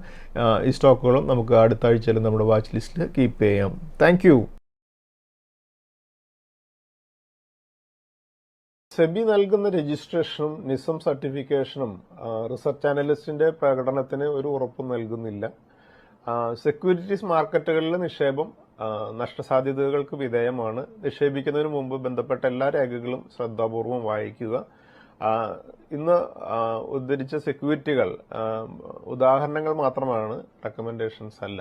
ഈ സ്റ്റോക്കുകളും നമുക്ക് അടുത്ത ആഴ്ചയിൽ നമ്മുടെ വാച്ച് ലിസ്റ്റിൽ കീപ്പ് ചെയ്യാം. Thank you. സെബി നൽകുന്ന രജിസ്ട്രേഷനും നിസം സർട്ടിഫിക്കേഷനും റിസർച്ച് അനലിസ്റ്റിന്റെ പ്രകടനത്തിന് ഒരു ഉറപ്പും നൽകുന്നില്ല. സെക്യൂരിറ്റീസ് മാർക്കറ്റുകളിലെ നിക്ഷേപം നഷ്ടസാധ്യതകൾക്ക് വിധേയമാണ്. നിക്ഷേപിക്കുന്നതിന് മുമ്പ് ബന്ധപ്പെട്ട എല്ലാ രേഖകളും ശ്രദ്ധാപൂർവം വായിക്കുക. ഇന്ന് ഉദ്ധരിച്ച സെക്യൂരിറ്റികൾ ഉദാഹരണങ്ങൾ മാത്രമാണ്, റെക്കമെൻഡേഷൻസ് അല്ല.